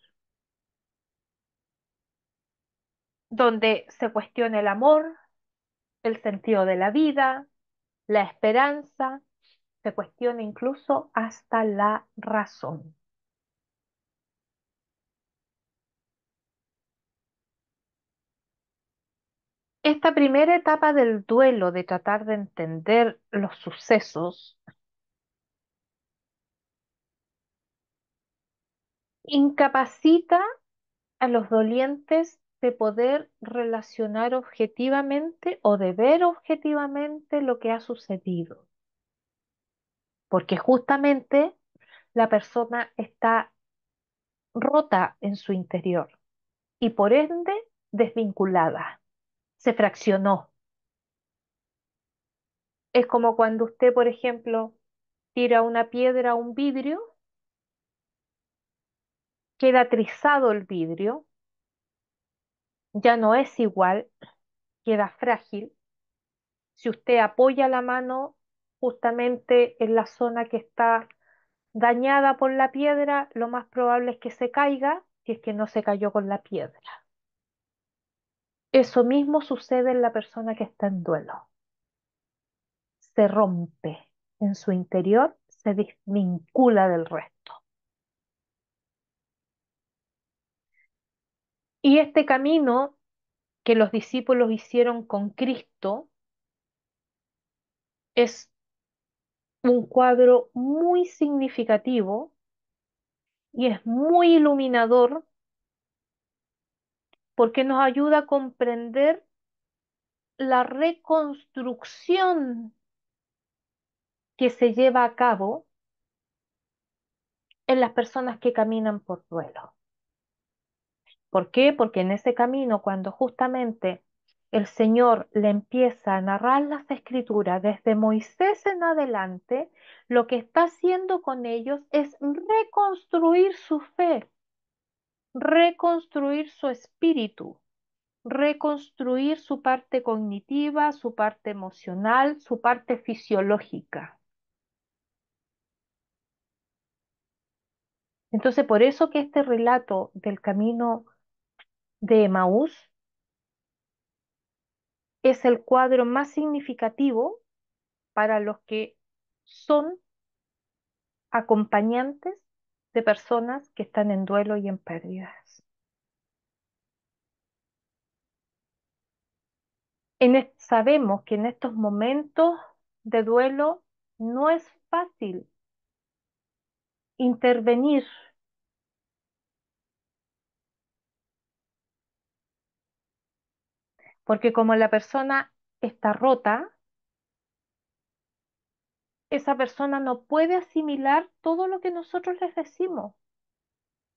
donde se cuestiona el amor, el sentido de la vida, la esperanza, se cuestiona incluso hasta la razón. Esta primera etapa del duelo, de tratar de entender los sucesos, incapacita a los dolientes de poder relacionar objetivamente o de ver objetivamente lo que ha sucedido, porque justamente la persona está rota en su interior y por ende desvinculada, se fraccionó. Es como cuando usted, por ejemplo, tira una piedra a un vidrio, queda trizado el vidrio, ya no es igual, queda frágil. Si usted apoya la mano justamente en la zona que está dañada por la piedra, lo más probable es que se caiga si es que no se cayó con la piedra. Eso mismo sucede en la persona que está en duelo. Se rompe en su interior, se desvincula del resto. Y este camino que los discípulos hicieron con Cristo es un cuadro muy significativo y es muy iluminador porque nos ayuda a comprender la reconstrucción que se lleva a cabo en las personas que caminan por duelo. ¿Por qué? Porque en ese camino, cuando justamente el Señor le empieza a narrar las escrituras desde Moisés en adelante, lo que está haciendo con ellos es reconstruir su fe, reconstruir su espíritu, reconstruir su parte cognitiva, su parte emocional, su parte fisiológica. Entonces, por eso que este relato del camino de Emaús es el cuadro más significativo para los que son acompañantes de personas que están en duelo y en pérdidas. Sabemos que en estos momentos de duelo no es fácil intervenir, porque como la persona está rota, esa persona no puede asimilar todo lo que nosotros les decimos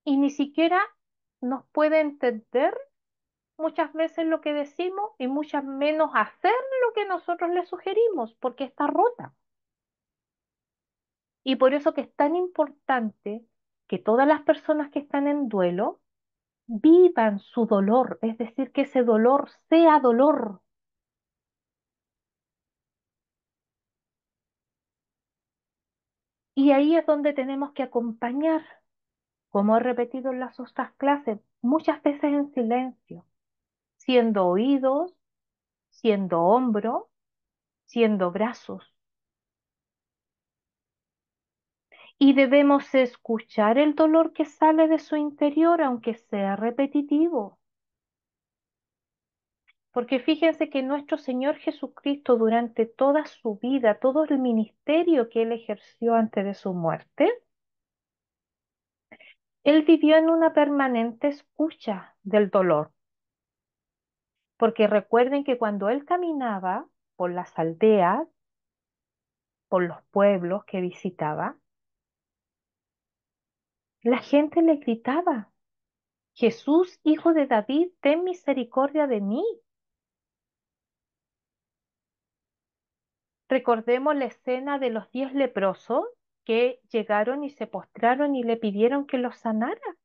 y ni siquiera nos puede entender muchas veces lo que decimos y muchas menos hacer lo que nosotros le sugerimos, porque está rota. Y por eso que es tan importante que todas las personas que están en duelo vivan su dolor, es decir, que ese dolor sea dolor. Y ahí es donde tenemos que acompañar, como he repetido en las otras clases, muchas veces en silencio, siendo oídos, siendo hombro, siendo brazos. Y debemos escuchar el dolor que sale de su interior, aunque sea repetitivo. Porque fíjense que nuestro Señor Jesucristo durante toda su vida, todo el ministerio que él ejerció antes de su muerte, él vivió en una permanente escucha del dolor. Porque recuerden que cuando él caminaba por las aldeas, por los pueblos que visitaba, la gente le gritaba, Jesús, hijo de David, ten misericordia de mí. Recordemos la escena de los 10 leprosos que llegaron y se postraron y le pidieron que los sanara.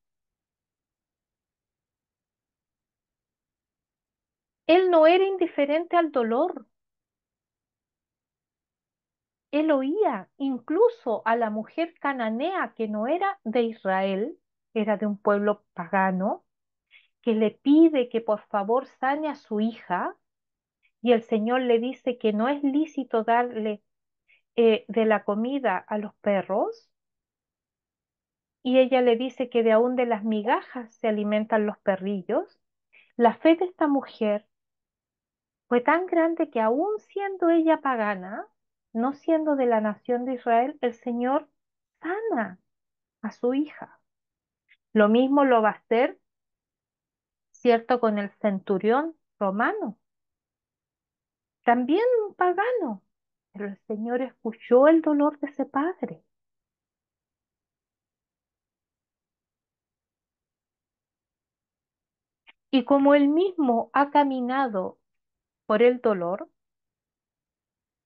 Él no era indiferente al dolor. Él oía incluso a la mujer cananea que no era de Israel, era de un pueblo pagano, que le pide que por favor sane a su hija y el Señor le dice que no es lícito darle de la comida a los perros y ella le dice que de aún de las migajas se alimentan los perrillos. La fe de esta mujer fue tan grande que aún siendo ella pagana, no siendo de la nación de Israel, el Señor sana a su hija. Lo mismo lo va a hacer cierto? Con el centurión romano, también un pagano, pero el Señor escuchó el dolor de ese padre. Y como él mismo ha caminado por el dolor,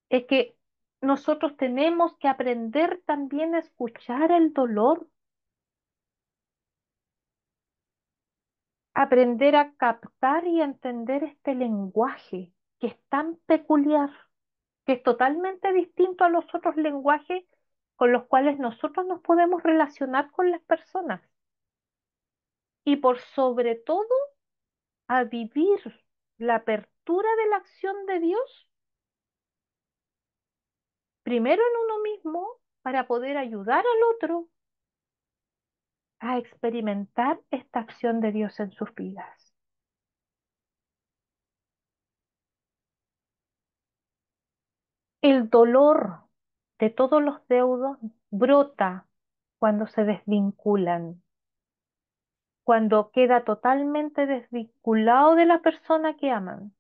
es que nosotros tenemos que aprender también a escuchar el dolor, aprender a captar y a entender este lenguaje que es tan peculiar, que es totalmente distinto a los otros lenguajes con los cuales nosotros nos podemos relacionar con las personas. Y por sobre todo, a vivir la apertura de la acción de Dios, primero en uno mismo, para poder ayudar al otro a experimentar esta acción de Dios en sus vidas. El dolor de todos los deudos brota cuando se desvinculan, cuando queda totalmente desvinculado de la persona que aman.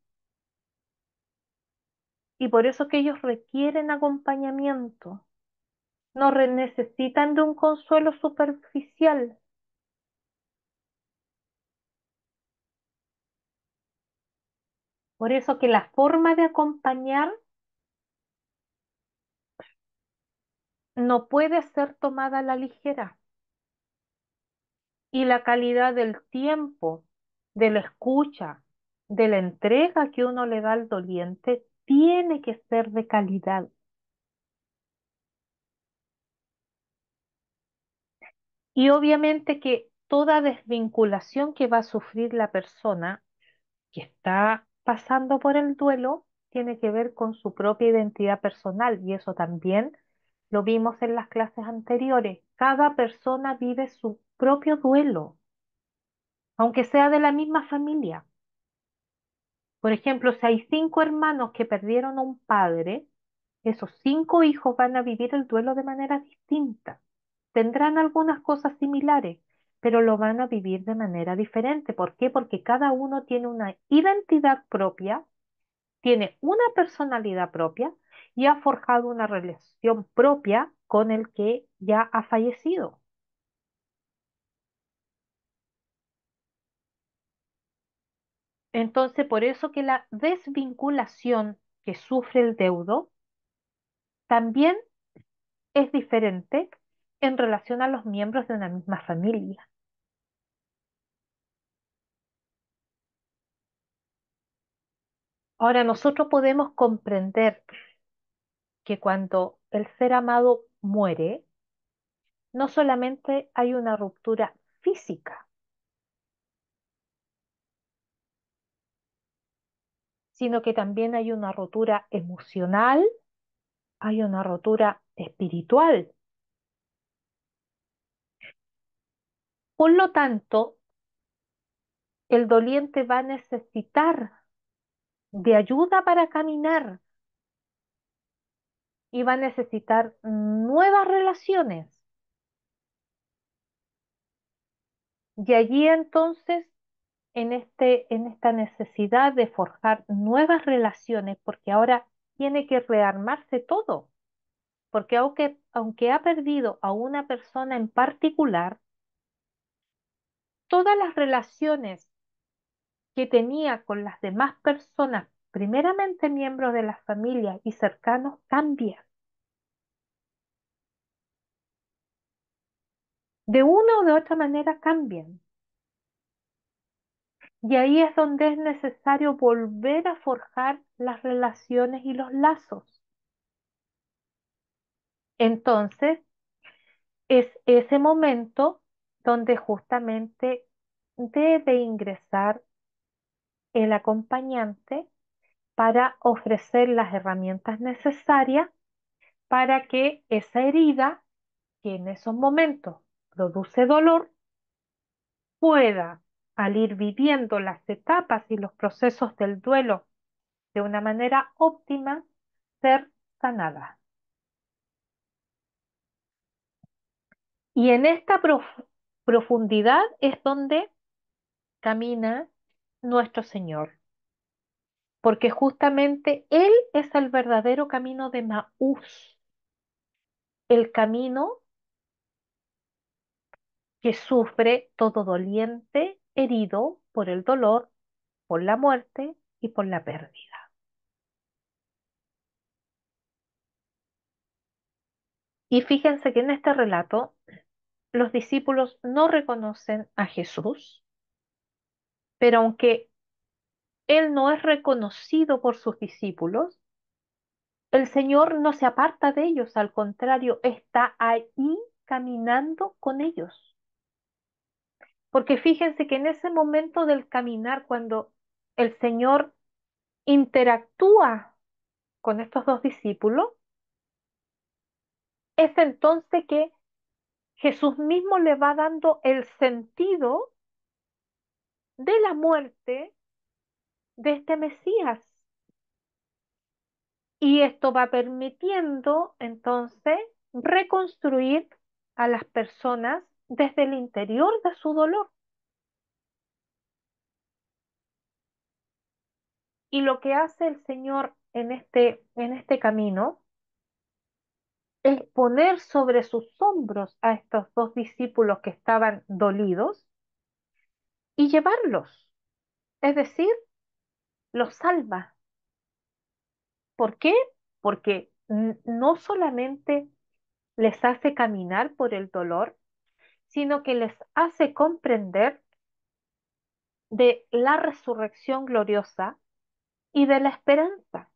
Y por eso que ellos requieren acompañamiento, no necesitan de un consuelo superficial. Por eso que la forma de acompañar no puede ser tomada a la ligera. Y la calidad del tiempo, de la escucha, de la entrega que uno le da al doliente, tiene que ser de calidad. Y obviamente que toda desvinculación que va a sufrir la persona que está pasando por el duelo tiene que ver con su propia identidad personal y eso también lo vimos en las clases anteriores. Cada persona vive su propio duelo, aunque sea de la misma familia. Por ejemplo, si hay 5 hermanos que perdieron a un padre, esos 5 hijos van a vivir el duelo de manera distinta. Tendrán algunas cosas similares, pero lo van a vivir de manera diferente. ¿Por qué? Porque cada uno tiene una identidad propia, tiene una personalidad propia y ha forjado una relación propia con el que ya ha fallecido. Entonces, por eso que la desvinculación que sufre el deudo también es diferente en relación a los miembros de una misma familia. Ahora, nosotros podemos comprender que cuando el ser amado muere, no solamente hay una ruptura física, sino que también hay una rotura emocional, hay una rotura espiritual. Por lo tanto, el doliente va a necesitar de ayuda para caminar y va a necesitar nuevas relaciones. Y allí entonces, en esta necesidad de forjar nuevas relaciones, porque ahora tiene que rearmarse todo, porque aunque ha perdido a una persona en particular, todas las relaciones que tenía con las demás personas, primeramente miembros de la familia y cercanos, cambian. De una o de otra manera cambian. Y ahí es donde es necesario volver a forjar las relaciones y los lazos. Entonces, es ese momento donde justamente debe ingresar el acompañante para ofrecer las herramientas necesarias para que esa herida, que en esos momentos produce dolor, pueda, al ir viviendo las etapas y los procesos del duelo de una manera óptima, ser sanada. Y en esta profundidad es donde camina nuestro Señor, porque justamente Él es el verdadero camino de Maús, el camino que sufre todo doliente, herido por el dolor, por la muerte y por la pérdida. Y fíjense que en este relato los discípulos no reconocen a Jesús, pero aunque Él no es reconocido por sus discípulos, el Señor no se aparta de ellos, al contrario, está ahí caminando con ellos. Porque fíjense que en ese momento del caminar, cuando el Señor interactúa con estos dos discípulos, es entonces que Jesús mismo le va dando el sentido de la muerte de este Mesías. Y esto va permitiendo entonces reconstruir a las personas desde el interior de su dolor. Y lo que hace el Señor en este camino es poner sobre sus hombros a estos dos discípulos que estaban dolidos y llevarlos. Es decir, los salva. ¿Por qué? Porque no solamente les hace caminar por el dolor, sino que les hace comprender de la resurrección gloriosa y de la esperanza,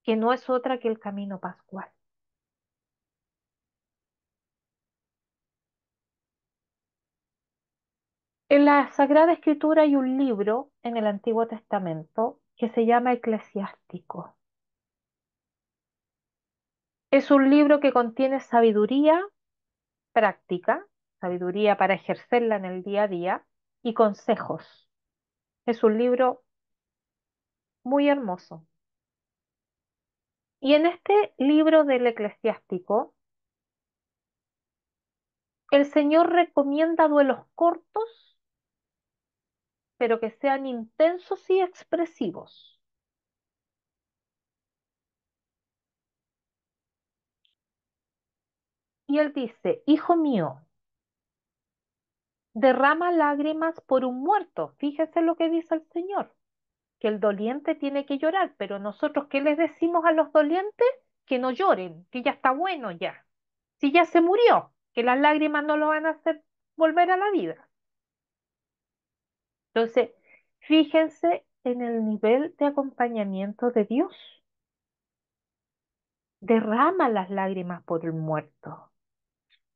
que no es otra que el camino pascual. En la Sagrada Escritura hay un libro en el Antiguo Testamento que se llama Eclesiástico. Es un libro que contiene sabiduría práctica, sabiduría para ejercerla en el día a día y consejos. Es un libro muy hermoso. Y en este libro del Eclesiástico, el Señor recomienda duelos cortos, pero que sean intensos y expresivos. Y Él dice, hijo mío, derrama lágrimas por un muerto. Fíjese lo que dice el Señor, que el doliente tiene que llorar, pero nosotros, ¿qué les decimos a los dolientes? Que no lloren, que ya está bueno ya. Si ya se murió, que las lágrimas no lo van a hacer volver a la vida. Entonces, fíjense en el nivel de acompañamiento de Dios. Derrama las lágrimas por el muerto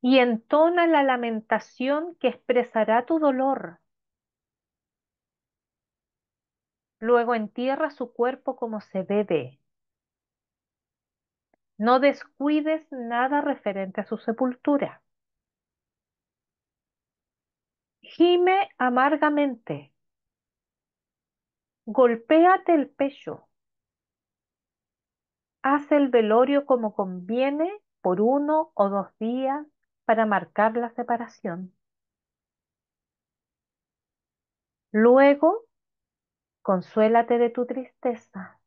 y entona la lamentación que expresará tu dolor. Luego entierra su cuerpo como se debe. No descuides nada referente a su sepultura. Gime amargamente. Golpéate el pecho. Haz el velorio como conviene por 1 o 2 días para marcar la separación. Luego, consuélate de tu tristeza,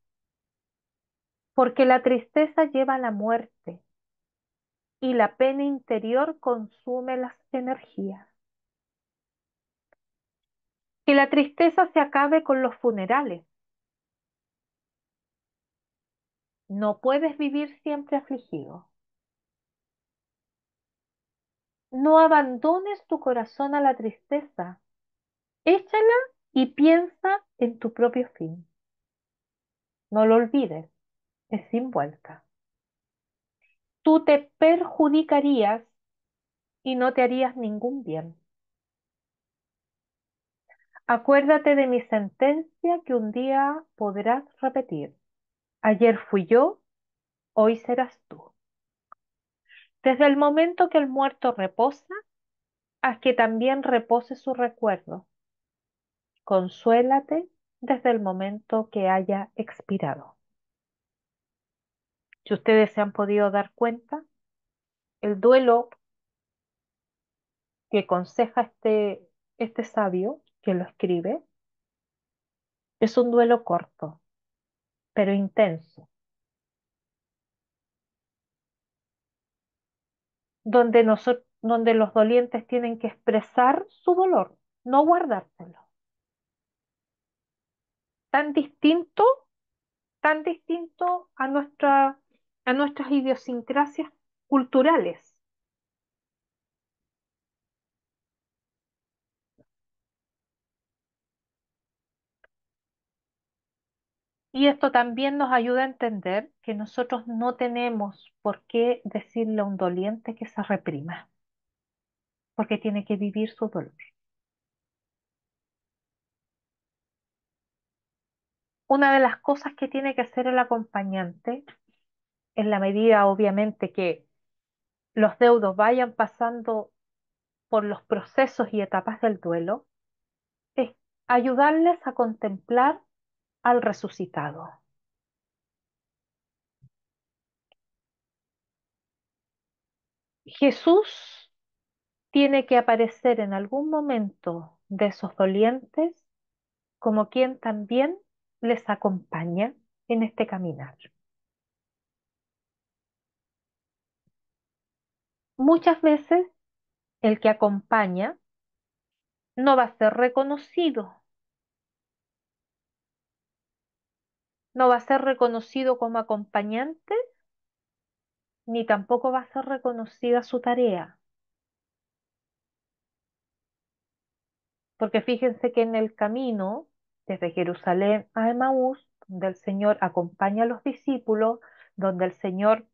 porque la tristeza lleva a la muerte y la pena interior consume las energías. Que la tristeza se acabe con los funerales. No puedes vivir siempre afligido. No abandones tu corazón a la tristeza. Échala y piensa en tu propio fin. No lo olvides, es sin vuelta. Tú te perjudicarías y no te harías ningún bien. Acuérdate de mi sentencia que un día podrás repetir. Ayer fui yo, hoy serás tú. Desde el momento que el muerto reposa, haz que también repose su recuerdo. Consuélate desde el momento que haya expirado. Si ustedes se han podido dar cuenta, el duelo que aconseja este sabio que lo escribe Es un duelo corto, pero intenso, donde los dolientes tienen que expresar su dolor, no guardárselo. Tan distinto, tan distinto a nuestras idiosincrasias culturales. Y esto también nos ayuda a entender que nosotros no tenemos por qué decirle a un doliente que se reprima, porque tiene que vivir su dolor. Una de las cosas que tiene que hacer el acompañante, en la medida obviamente que los deudos vayan pasando por los procesos y etapas del duelo, es ayudarles a contemplar al resucitado. Jesús tiene que aparecer en algún momento de esos dolientes como quien también les acompaña en este caminar. Muchas veces el que acompaña no va a ser reconocido, no va a ser reconocido como acompañante, ni tampoco va a ser reconocida su tarea. Porque fíjense que en el camino, desde Jerusalén a Emaús, donde el Señor acompaña a los discípulos, donde el Señor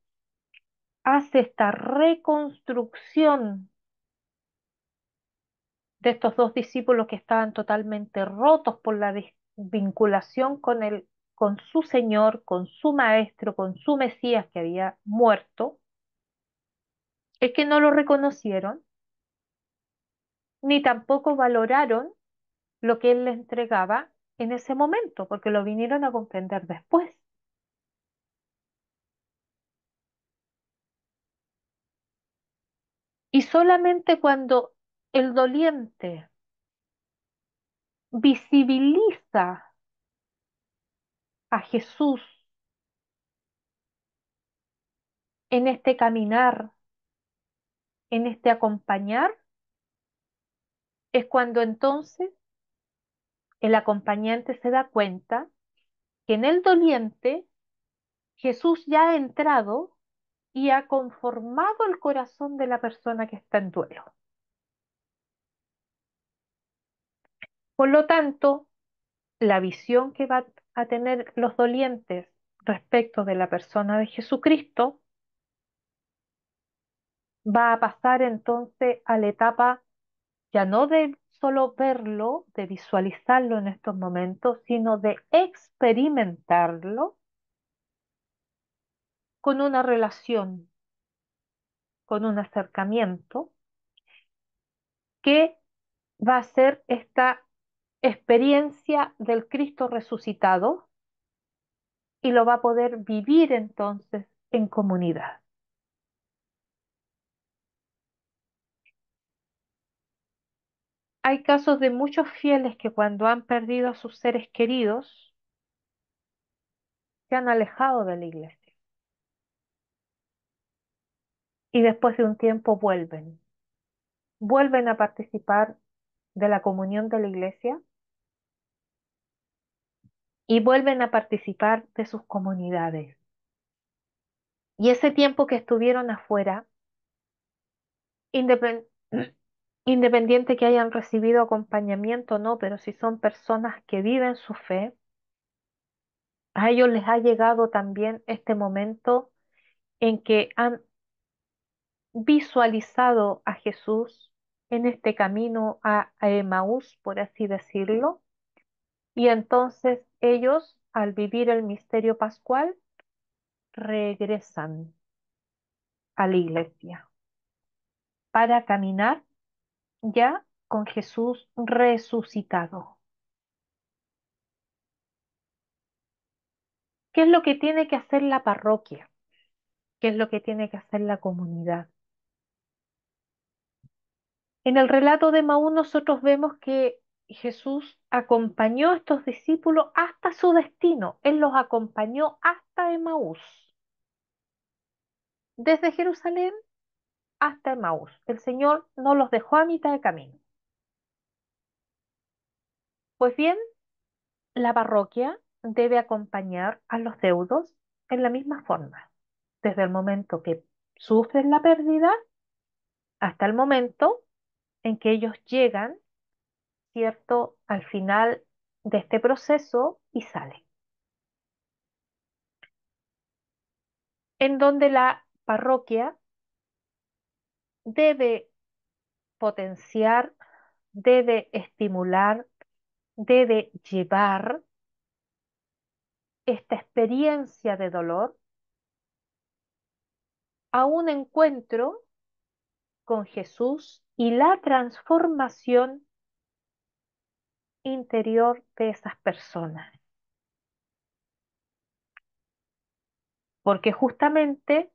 hace esta reconstrucción de estos dos discípulos que estaban totalmente rotos por la vinculación con su Señor, con su Maestro, con su Mesías que había muerto, es que no lo reconocieron, ni tampoco valoraron lo que Él les entregaba en ese momento, porque lo vinieron a comprender después. Y solamente cuando el doliente visibiliza a Jesús en este caminar, en este acompañar, es cuando entonces el acompañante se da cuenta que en el doliente Jesús ya ha entrado y ha conformado el corazón de la persona que está en duelo. Por lo tanto, la visión que va a tener los dolientes respecto de la persona de Jesucristo va a pasar entonces a la etapa ya no de solo verlo, de visualizarlo en estos momentos, sino de experimentarlo con una relación, con un acercamiento que va a ser esta experiencia del Cristo resucitado y lo va a poder vivir entonces en comunidad. Hay casos de muchos fieles que cuando han perdido a sus seres queridos se han alejado de la iglesia y después de un tiempo vuelven a participar de la comunión de la iglesia y vuelven a participar de sus comunidades. Y ese tiempo que estuvieron afuera, independ- independiente que hayan recibido acompañamiento o no, pero si son personas que viven su fe, a ellos les ha llegado también este momento en que han visualizado a Jesús en este camino a Emaús, por así decirlo, y entonces ellos, al vivir el misterio pascual, regresan a la iglesia para caminar ya con Jesús resucitado. ¿Qué es lo que tiene que hacer la parroquia? ¿Qué es lo que tiene que hacer la comunidad? En el relato de Maú nosotros vemos que Jesús acompañó a estos discípulos hasta su destino. Él los acompañó hasta Emaús. Desde Jerusalén hasta Emaús. El Señor no los dejó a mitad de camino. Pues bien, la parroquia debe acompañar a los deudos en la misma forma, desde el momento que sufren la pérdida hasta el momento en que ellos llegan, ¿cierto?, al final de este proceso y salen. En donde la parroquia debe potenciar, debe estimular, debe llevar esta experiencia de dolor a un encuentro con Jesús y la transformación interior de esas personas. Porque justamente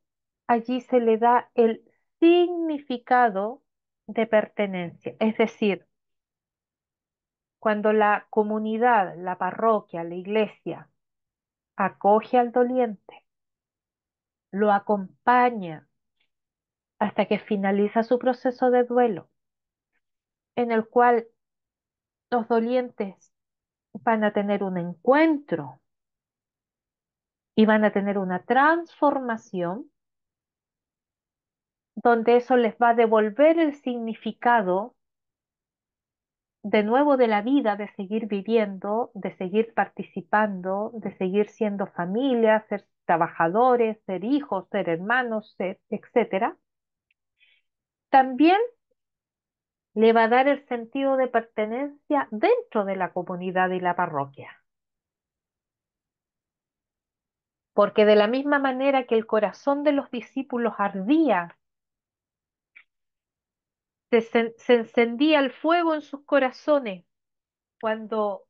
allí se le da el significado de pertenencia. Es decir, cuando la comunidad, la parroquia, la iglesia acoge al doliente, lo acompaña hasta que finaliza su proceso de duelo, en el cual los dolientes van a tener un encuentro y van a tener una transformación donde eso les va a devolver el significado de nuevo de la vida, de seguir viviendo, de seguir participando, de seguir siendo familia, ser trabajadores, ser hijos, ser hermanos, ser, etcétera. También le va a dar el sentido de pertenencia dentro de la comunidad y la parroquia. Porque de la misma manera que el corazón de los discípulos ardía, se encendía el fuego en sus corazones cuando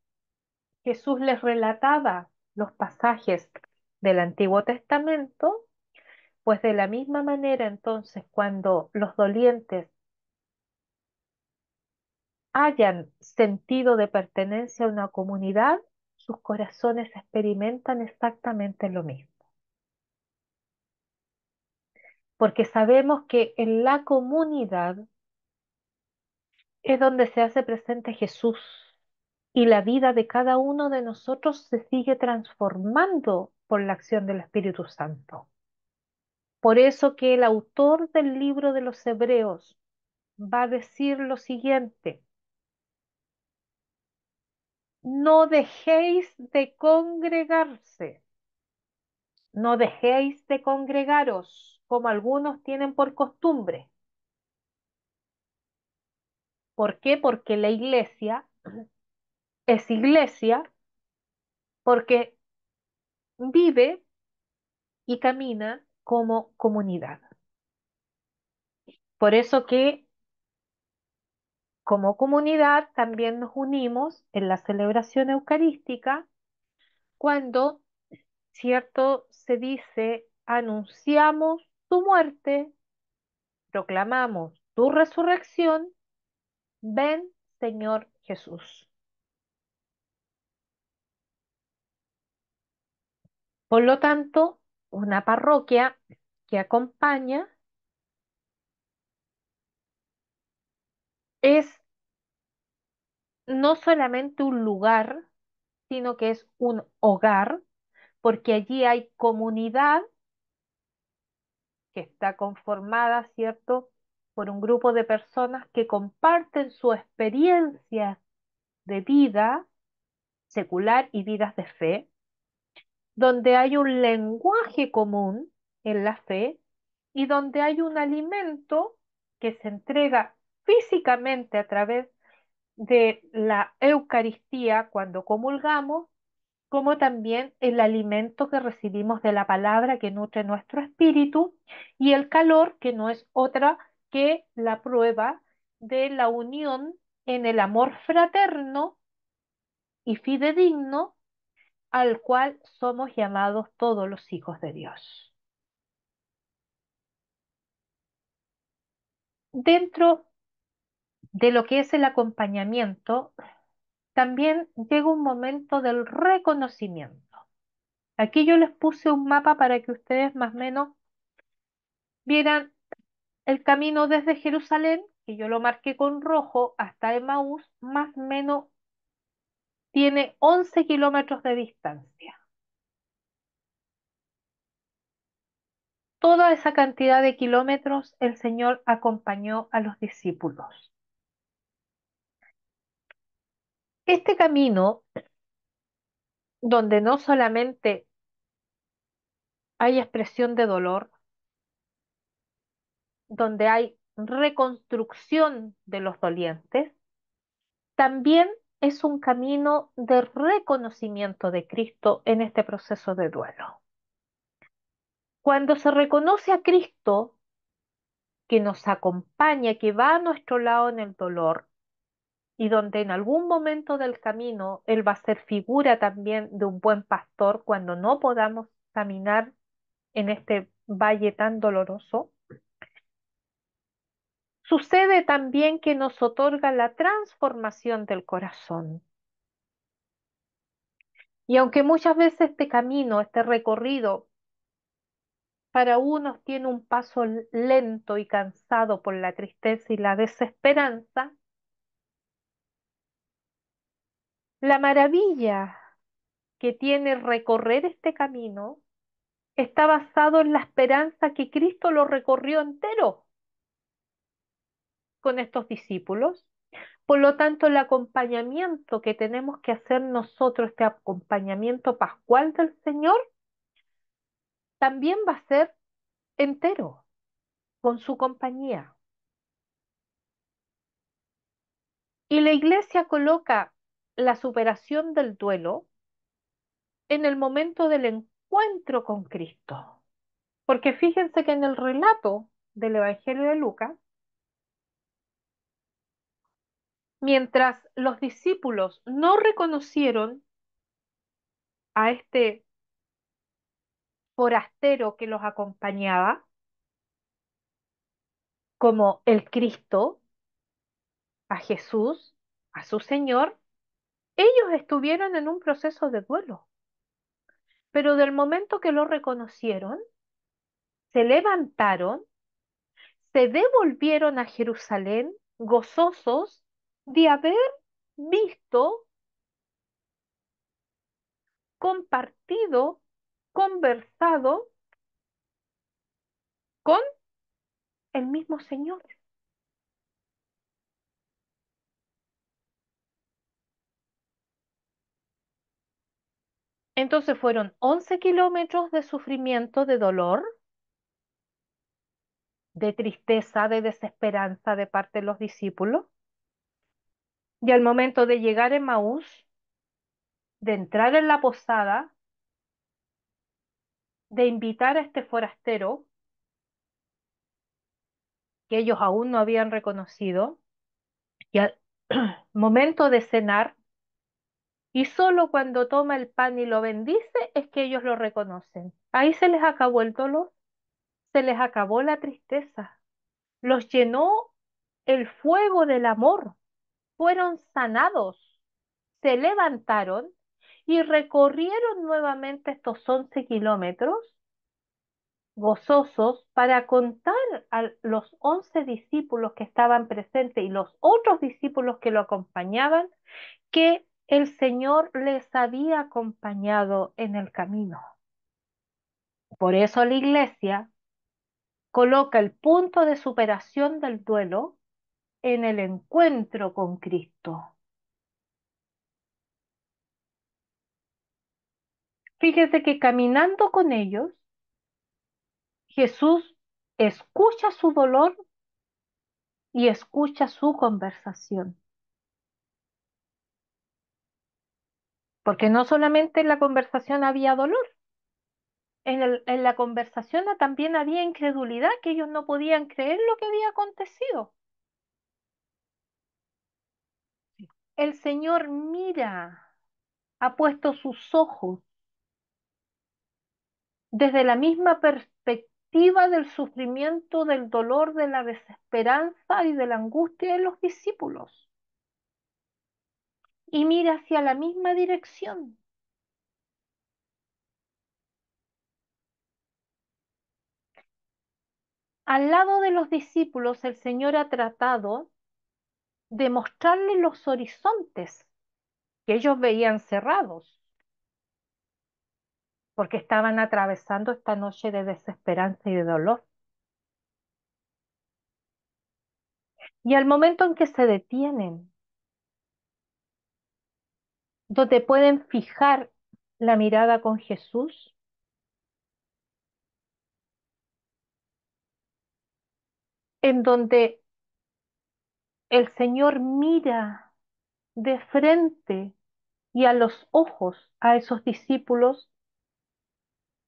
Jesús les relataba los pasajes del Antiguo Testamento, pues de la misma manera entonces cuando los dolientes hayan sentido de pertenencia a una comunidad, sus corazones experimentan exactamente lo mismo. Porque sabemos que en la comunidad es donde se hace presente Jesús y la vida de cada uno de nosotros se sigue transformando por la acción del Espíritu Santo. Por eso que el autor del libro de los Hebreos va a decir lo siguiente: no dejéis de congregarse, no dejéis de congregaros como algunos tienen por costumbre. ¿Por qué? Porque la iglesia es iglesia porque vive y camina como comunidad. Por eso que como comunidad también nos unimos en la celebración eucarística cuando, cierto, se dice, anunciamos tu muerte, proclamamos tu resurrección, ven Señor Jesús. Por lo tanto, una parroquia que acompaña es no solamente un lugar, sino que es un hogar, porque allí hay comunidad que está conformada, ¿cierto?, por un grupo de personas que comparten su experiencia de vida secular y vidas de fe, donde hay un lenguaje común en la fe y donde hay un alimento que se entrega físicamente a través de la Eucaristía cuando comulgamos, como también el alimento que recibimos de la palabra que nutre nuestro espíritu y el calor que no es otra que la prueba de la unión en el amor fraterno y fidedigno al cual somos llamados todos los hijos de Dios. Dentro de lo que es el acompañamiento, también llega un momento del reconocimiento. Aquí yo les puse un mapa para que ustedes más o menos vieran el camino desde Jerusalén, que yo lo marqué con rojo, hasta Emaús, más o menos tiene 11 kilómetros de distancia. Toda esa cantidad de kilómetros el Señor acompañó a los discípulos. Este camino, donde no solamente hay expresión de dolor, donde hay reconstrucción de los dolientes, también es un camino de reconocimiento de Cristo en este proceso de duelo. Cuando se reconoce a Cristo, que nos acompaña, que va a nuestro lado en el dolor, y donde en algún momento del camino Él va a ser figura también de un buen pastor cuando no podamos caminar en este valle tan doloroso, sucede también que nos otorga la transformación del corazón. Y aunque muchas veces este camino, este recorrido, para unos tiene un paso lento y cansado por la tristeza y la desesperanza, la maravilla que tiene recorrer este camino está basado en la esperanza que Cristo lo recorrió entero con estos discípulos. Por lo tanto, el acompañamiento que tenemos que hacer nosotros, este acompañamiento pascual del Señor, también va a ser entero, con su compañía. Y la iglesia coloca la superación del duelo en el momento del encuentro con Cristo. Porque fíjense que en el relato del Evangelio de Lucas, mientras los discípulos no reconocieron a este forastero que los acompañaba como el Cristo, a Jesús, a su Señor, ellos estuvieron en un proceso de duelo. Pero del momento que lo reconocieron, se levantaron, se devolvieron a Jerusalén gozosos de haber visto, compartido, conversado con el mismo Señor. Entonces fueron 11 kilómetros de sufrimiento, de dolor, de tristeza, de desesperanza de parte de los discípulos. Y al momento de llegar a Emaús, de entrar en la posada, de invitar a este forastero que ellos aún no habían reconocido, y al momento de cenar, y solo cuando toma el pan y lo bendice es que ellos lo reconocen. Ahí se les acabó el dolor, se les acabó la tristeza, los llenó el fuego del amor, fueron sanados, se levantaron y recorrieron nuevamente estos 11 kilómetros gozosos para contar a los 11 discípulos que estaban presentes y los otros discípulos que lo acompañaban que el Señor les había acompañado en el camino. Por eso la iglesia coloca el punto de superación del duelo en el encuentro con Cristo. Fíjese que caminando con ellos, Jesús escucha su dolor y escucha su conversación. Porque no solamente en la conversación había dolor, en la conversación también había incredulidad, que ellos no podían creer lo que había acontecido. El Señor mira, ha puesto sus ojos desde la misma perspectiva del sufrimiento, del dolor, de la desesperanza y de la angustia de los discípulos. y mira hacia la misma dirección. Al lado de los discípulos, el Señor ha tratado de mostrarles los horizontes que ellos veían cerrados, porque estaban atravesando esta noche de desesperanza y de dolor. Y al momento en que se detienen, donde pueden fijar la mirada con Jesús, en donde el Señor mira de frente y a los ojos a esos discípulos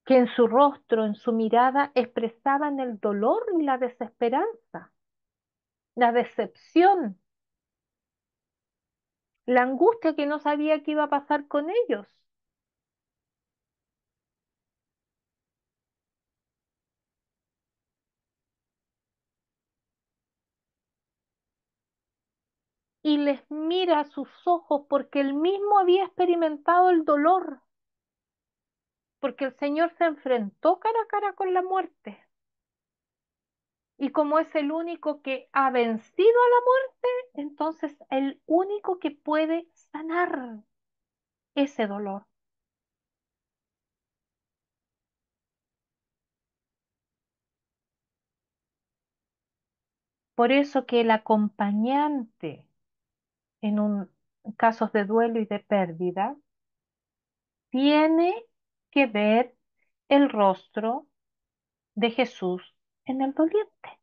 que en su rostro, en su mirada, expresaban el dolor y la desesperanza, la decepción, la angustia que no sabía qué iba a pasar con ellos. Y les mira a sus ojos porque él mismo había experimentado el dolor, porque el Señor se enfrentó cara a cara con la muerte. Y como es el único que ha vencido a la muerte, entonces el único que puede sanar ese dolor. Por eso que el acompañante en un casos de duelo y de pérdida tiene que ver el rostro de Jesús en el doliente,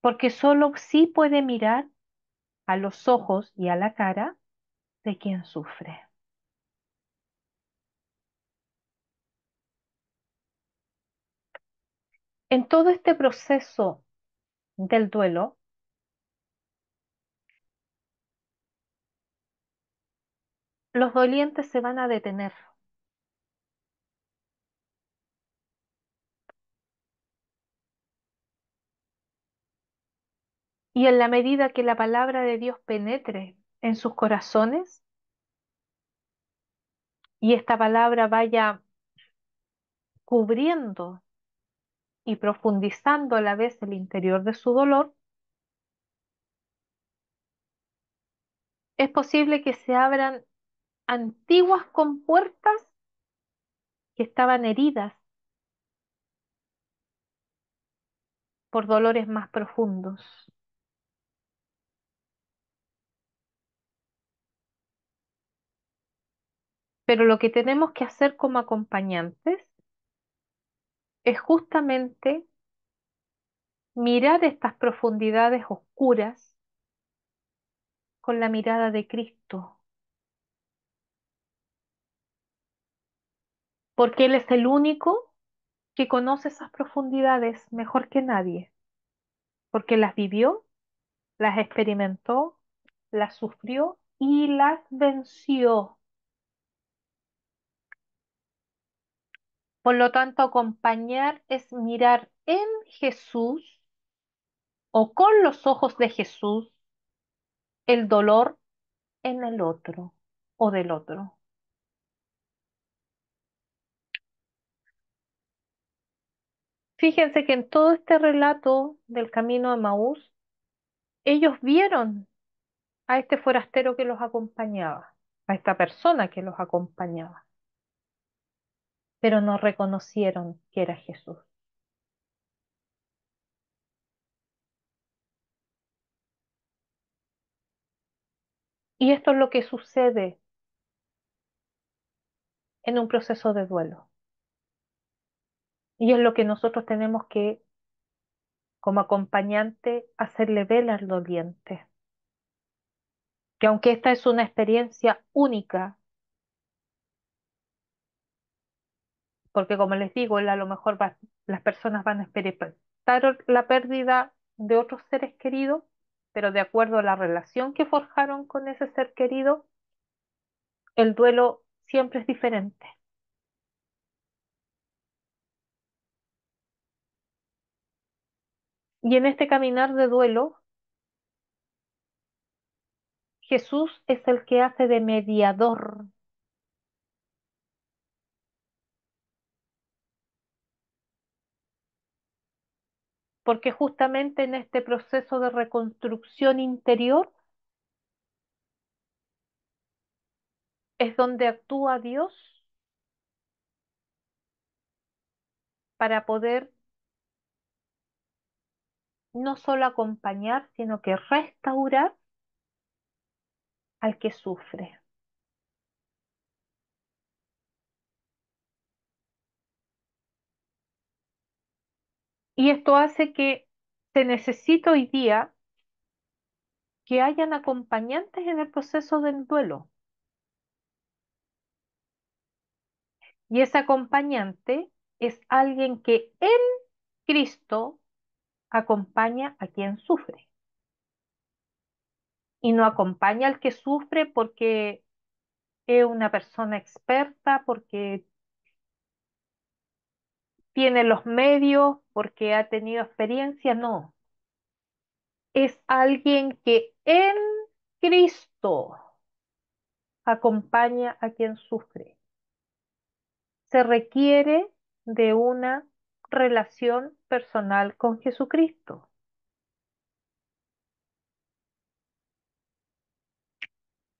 porque solo sí puede mirar a los ojos y a la cara de quien sufre. En todo este proceso del duelo, los dolientes se van a detener y en la medida que la palabra de Dios penetre en sus corazones y esta palabra vaya cubriendo y profundizando a la vez el interior de su dolor, es posible que se abran antiguas compuertas que estaban heridas por dolores más profundos. Pero lo que tenemos que hacer como acompañantes es justamente mirar estas profundidades oscuras con la mirada de Cristo, porque Él es el único que conoce esas profundidades mejor que nadie, porque las vivió, las experimentó, las sufrió y las venció. Por lo tanto, acompañar es mirar en Jesús o con los ojos de Jesús el dolor en el otro o del otro. Fíjense que en todo este relato del camino a Maús, ellos vieron a este forastero que los acompañaba, a esta persona que los acompañaba, pero no reconocieron que era Jesús. Y esto es lo que sucede en un proceso de duelo. Y es lo que nosotros tenemos que, como acompañante, hacerle ver al doliente. Que aunque esta es una experiencia única, porque como les digo, él a lo mejor las personas van a experimentar la pérdida de otros seres queridos, pero de acuerdo a la relación que forjaron con ese ser querido, el duelo siempre es diferente. Y en este caminar de duelo, Jesús es el que hace de mediador, porque justamente en este proceso de reconstrucción interior es donde actúa Dios para poder no solo acompañar, sino que restaurar al que sufre. Y esto hace que se necesite hoy día que hayan acompañantes en el proceso del duelo. Y ese acompañante es alguien que en Cristo acompaña a quien sufre. Y no acompaña al que sufre porque es una persona experta, porque tiene los medios, porque ha tenido experiencia, no. Es alguien que en Cristo acompaña a quien sufre. Se requiere de una relación personal con Jesucristo.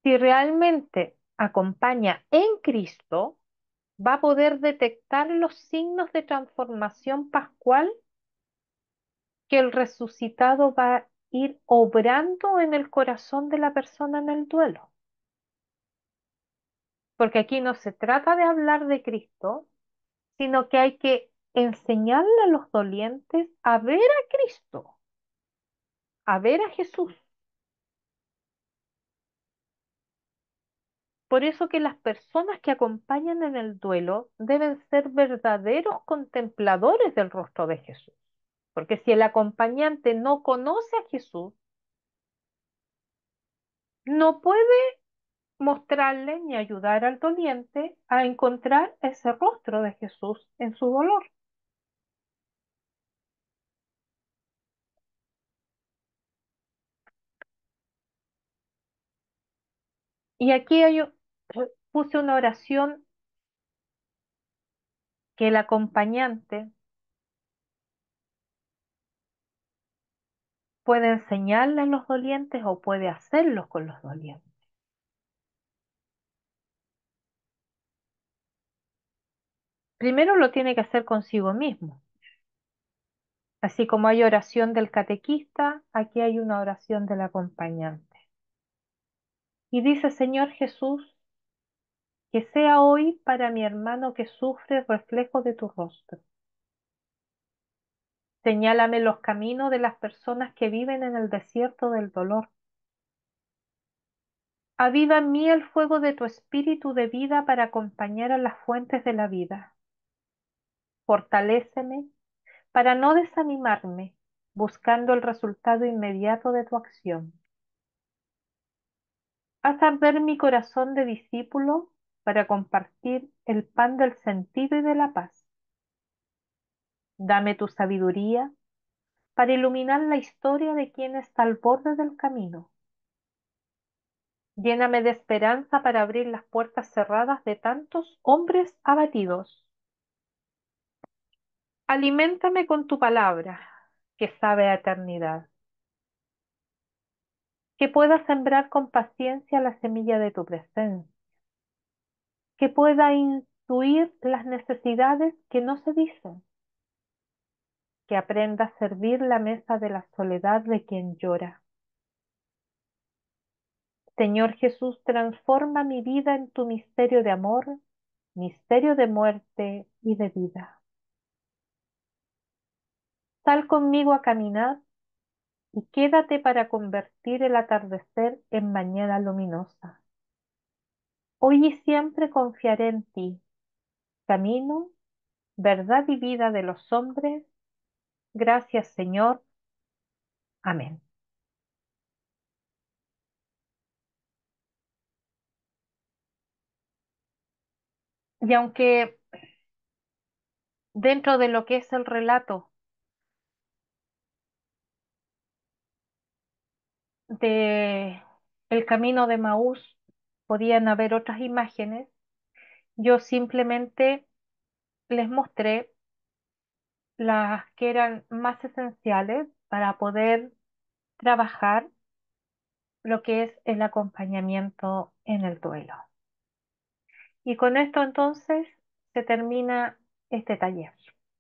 Si realmente acompaña en Cristo, va a poder detectar los signos de transformación pascual que el resucitado va a ir obrando en el corazón de la persona en el duelo. Porque aquí no se trata de hablar de Cristo, sino que hay que enseñarle a los dolientes a ver a Cristo, a ver a Jesús. Por eso que las personas que acompañan en el duelo deben ser verdaderos contempladores del rostro de Jesús. Porque si el acompañante no conoce a Jesús, no puede mostrarle ni ayudar al doliente a encontrar ese rostro de Jesús en su dolor. Y aquí puse una oración que el acompañante puede enseñarle a los dolientes o puede hacerlo con los dolientes. Primero lo tiene que hacer consigo mismo. Así como hay oración del catequista, aquí hay una oración del acompañante. Y dice, Señor Jesús, que sea hoy para mi hermano que sufre reflejo de tu rostro. Señálame los caminos de las personas que viven en el desierto del dolor. Aviva en mí el fuego de tu espíritu de vida para acompañar a las fuentes de la vida. Fortaléceme para no desanimarme, buscando el resultado inmediato de tu acción. Haz arder mi corazón de discípulo para compartir el pan del sentido y de la paz. Dame tu sabiduría para iluminar la historia de quien está al borde del camino. Lléname de esperanza para abrir las puertas cerradas de tantos hombres abatidos. Aliméntame con tu palabra, que sabe a eternidad. Que pueda sembrar con paciencia la semilla de tu presencia. Que pueda intuir las necesidades que no se dicen. Que aprenda a servir la mesa de la soledad de quien llora. Señor Jesús, transforma mi vida en tu misterio de amor, misterio de muerte y de vida. Sal conmigo a caminar y quédate para convertir el atardecer en mañana luminosa. Hoy y siempre confiaré en ti, camino, verdad y vida de los hombres. Gracias, Señor. Amén. Y aunque dentro de lo que es el relato de el camino de Maús podían haber otras imágenes, yo simplemente les mostré las que eran más esenciales para poder trabajar lo que es el acompañamiento en el duelo. Y con esto entonces se termina este taller.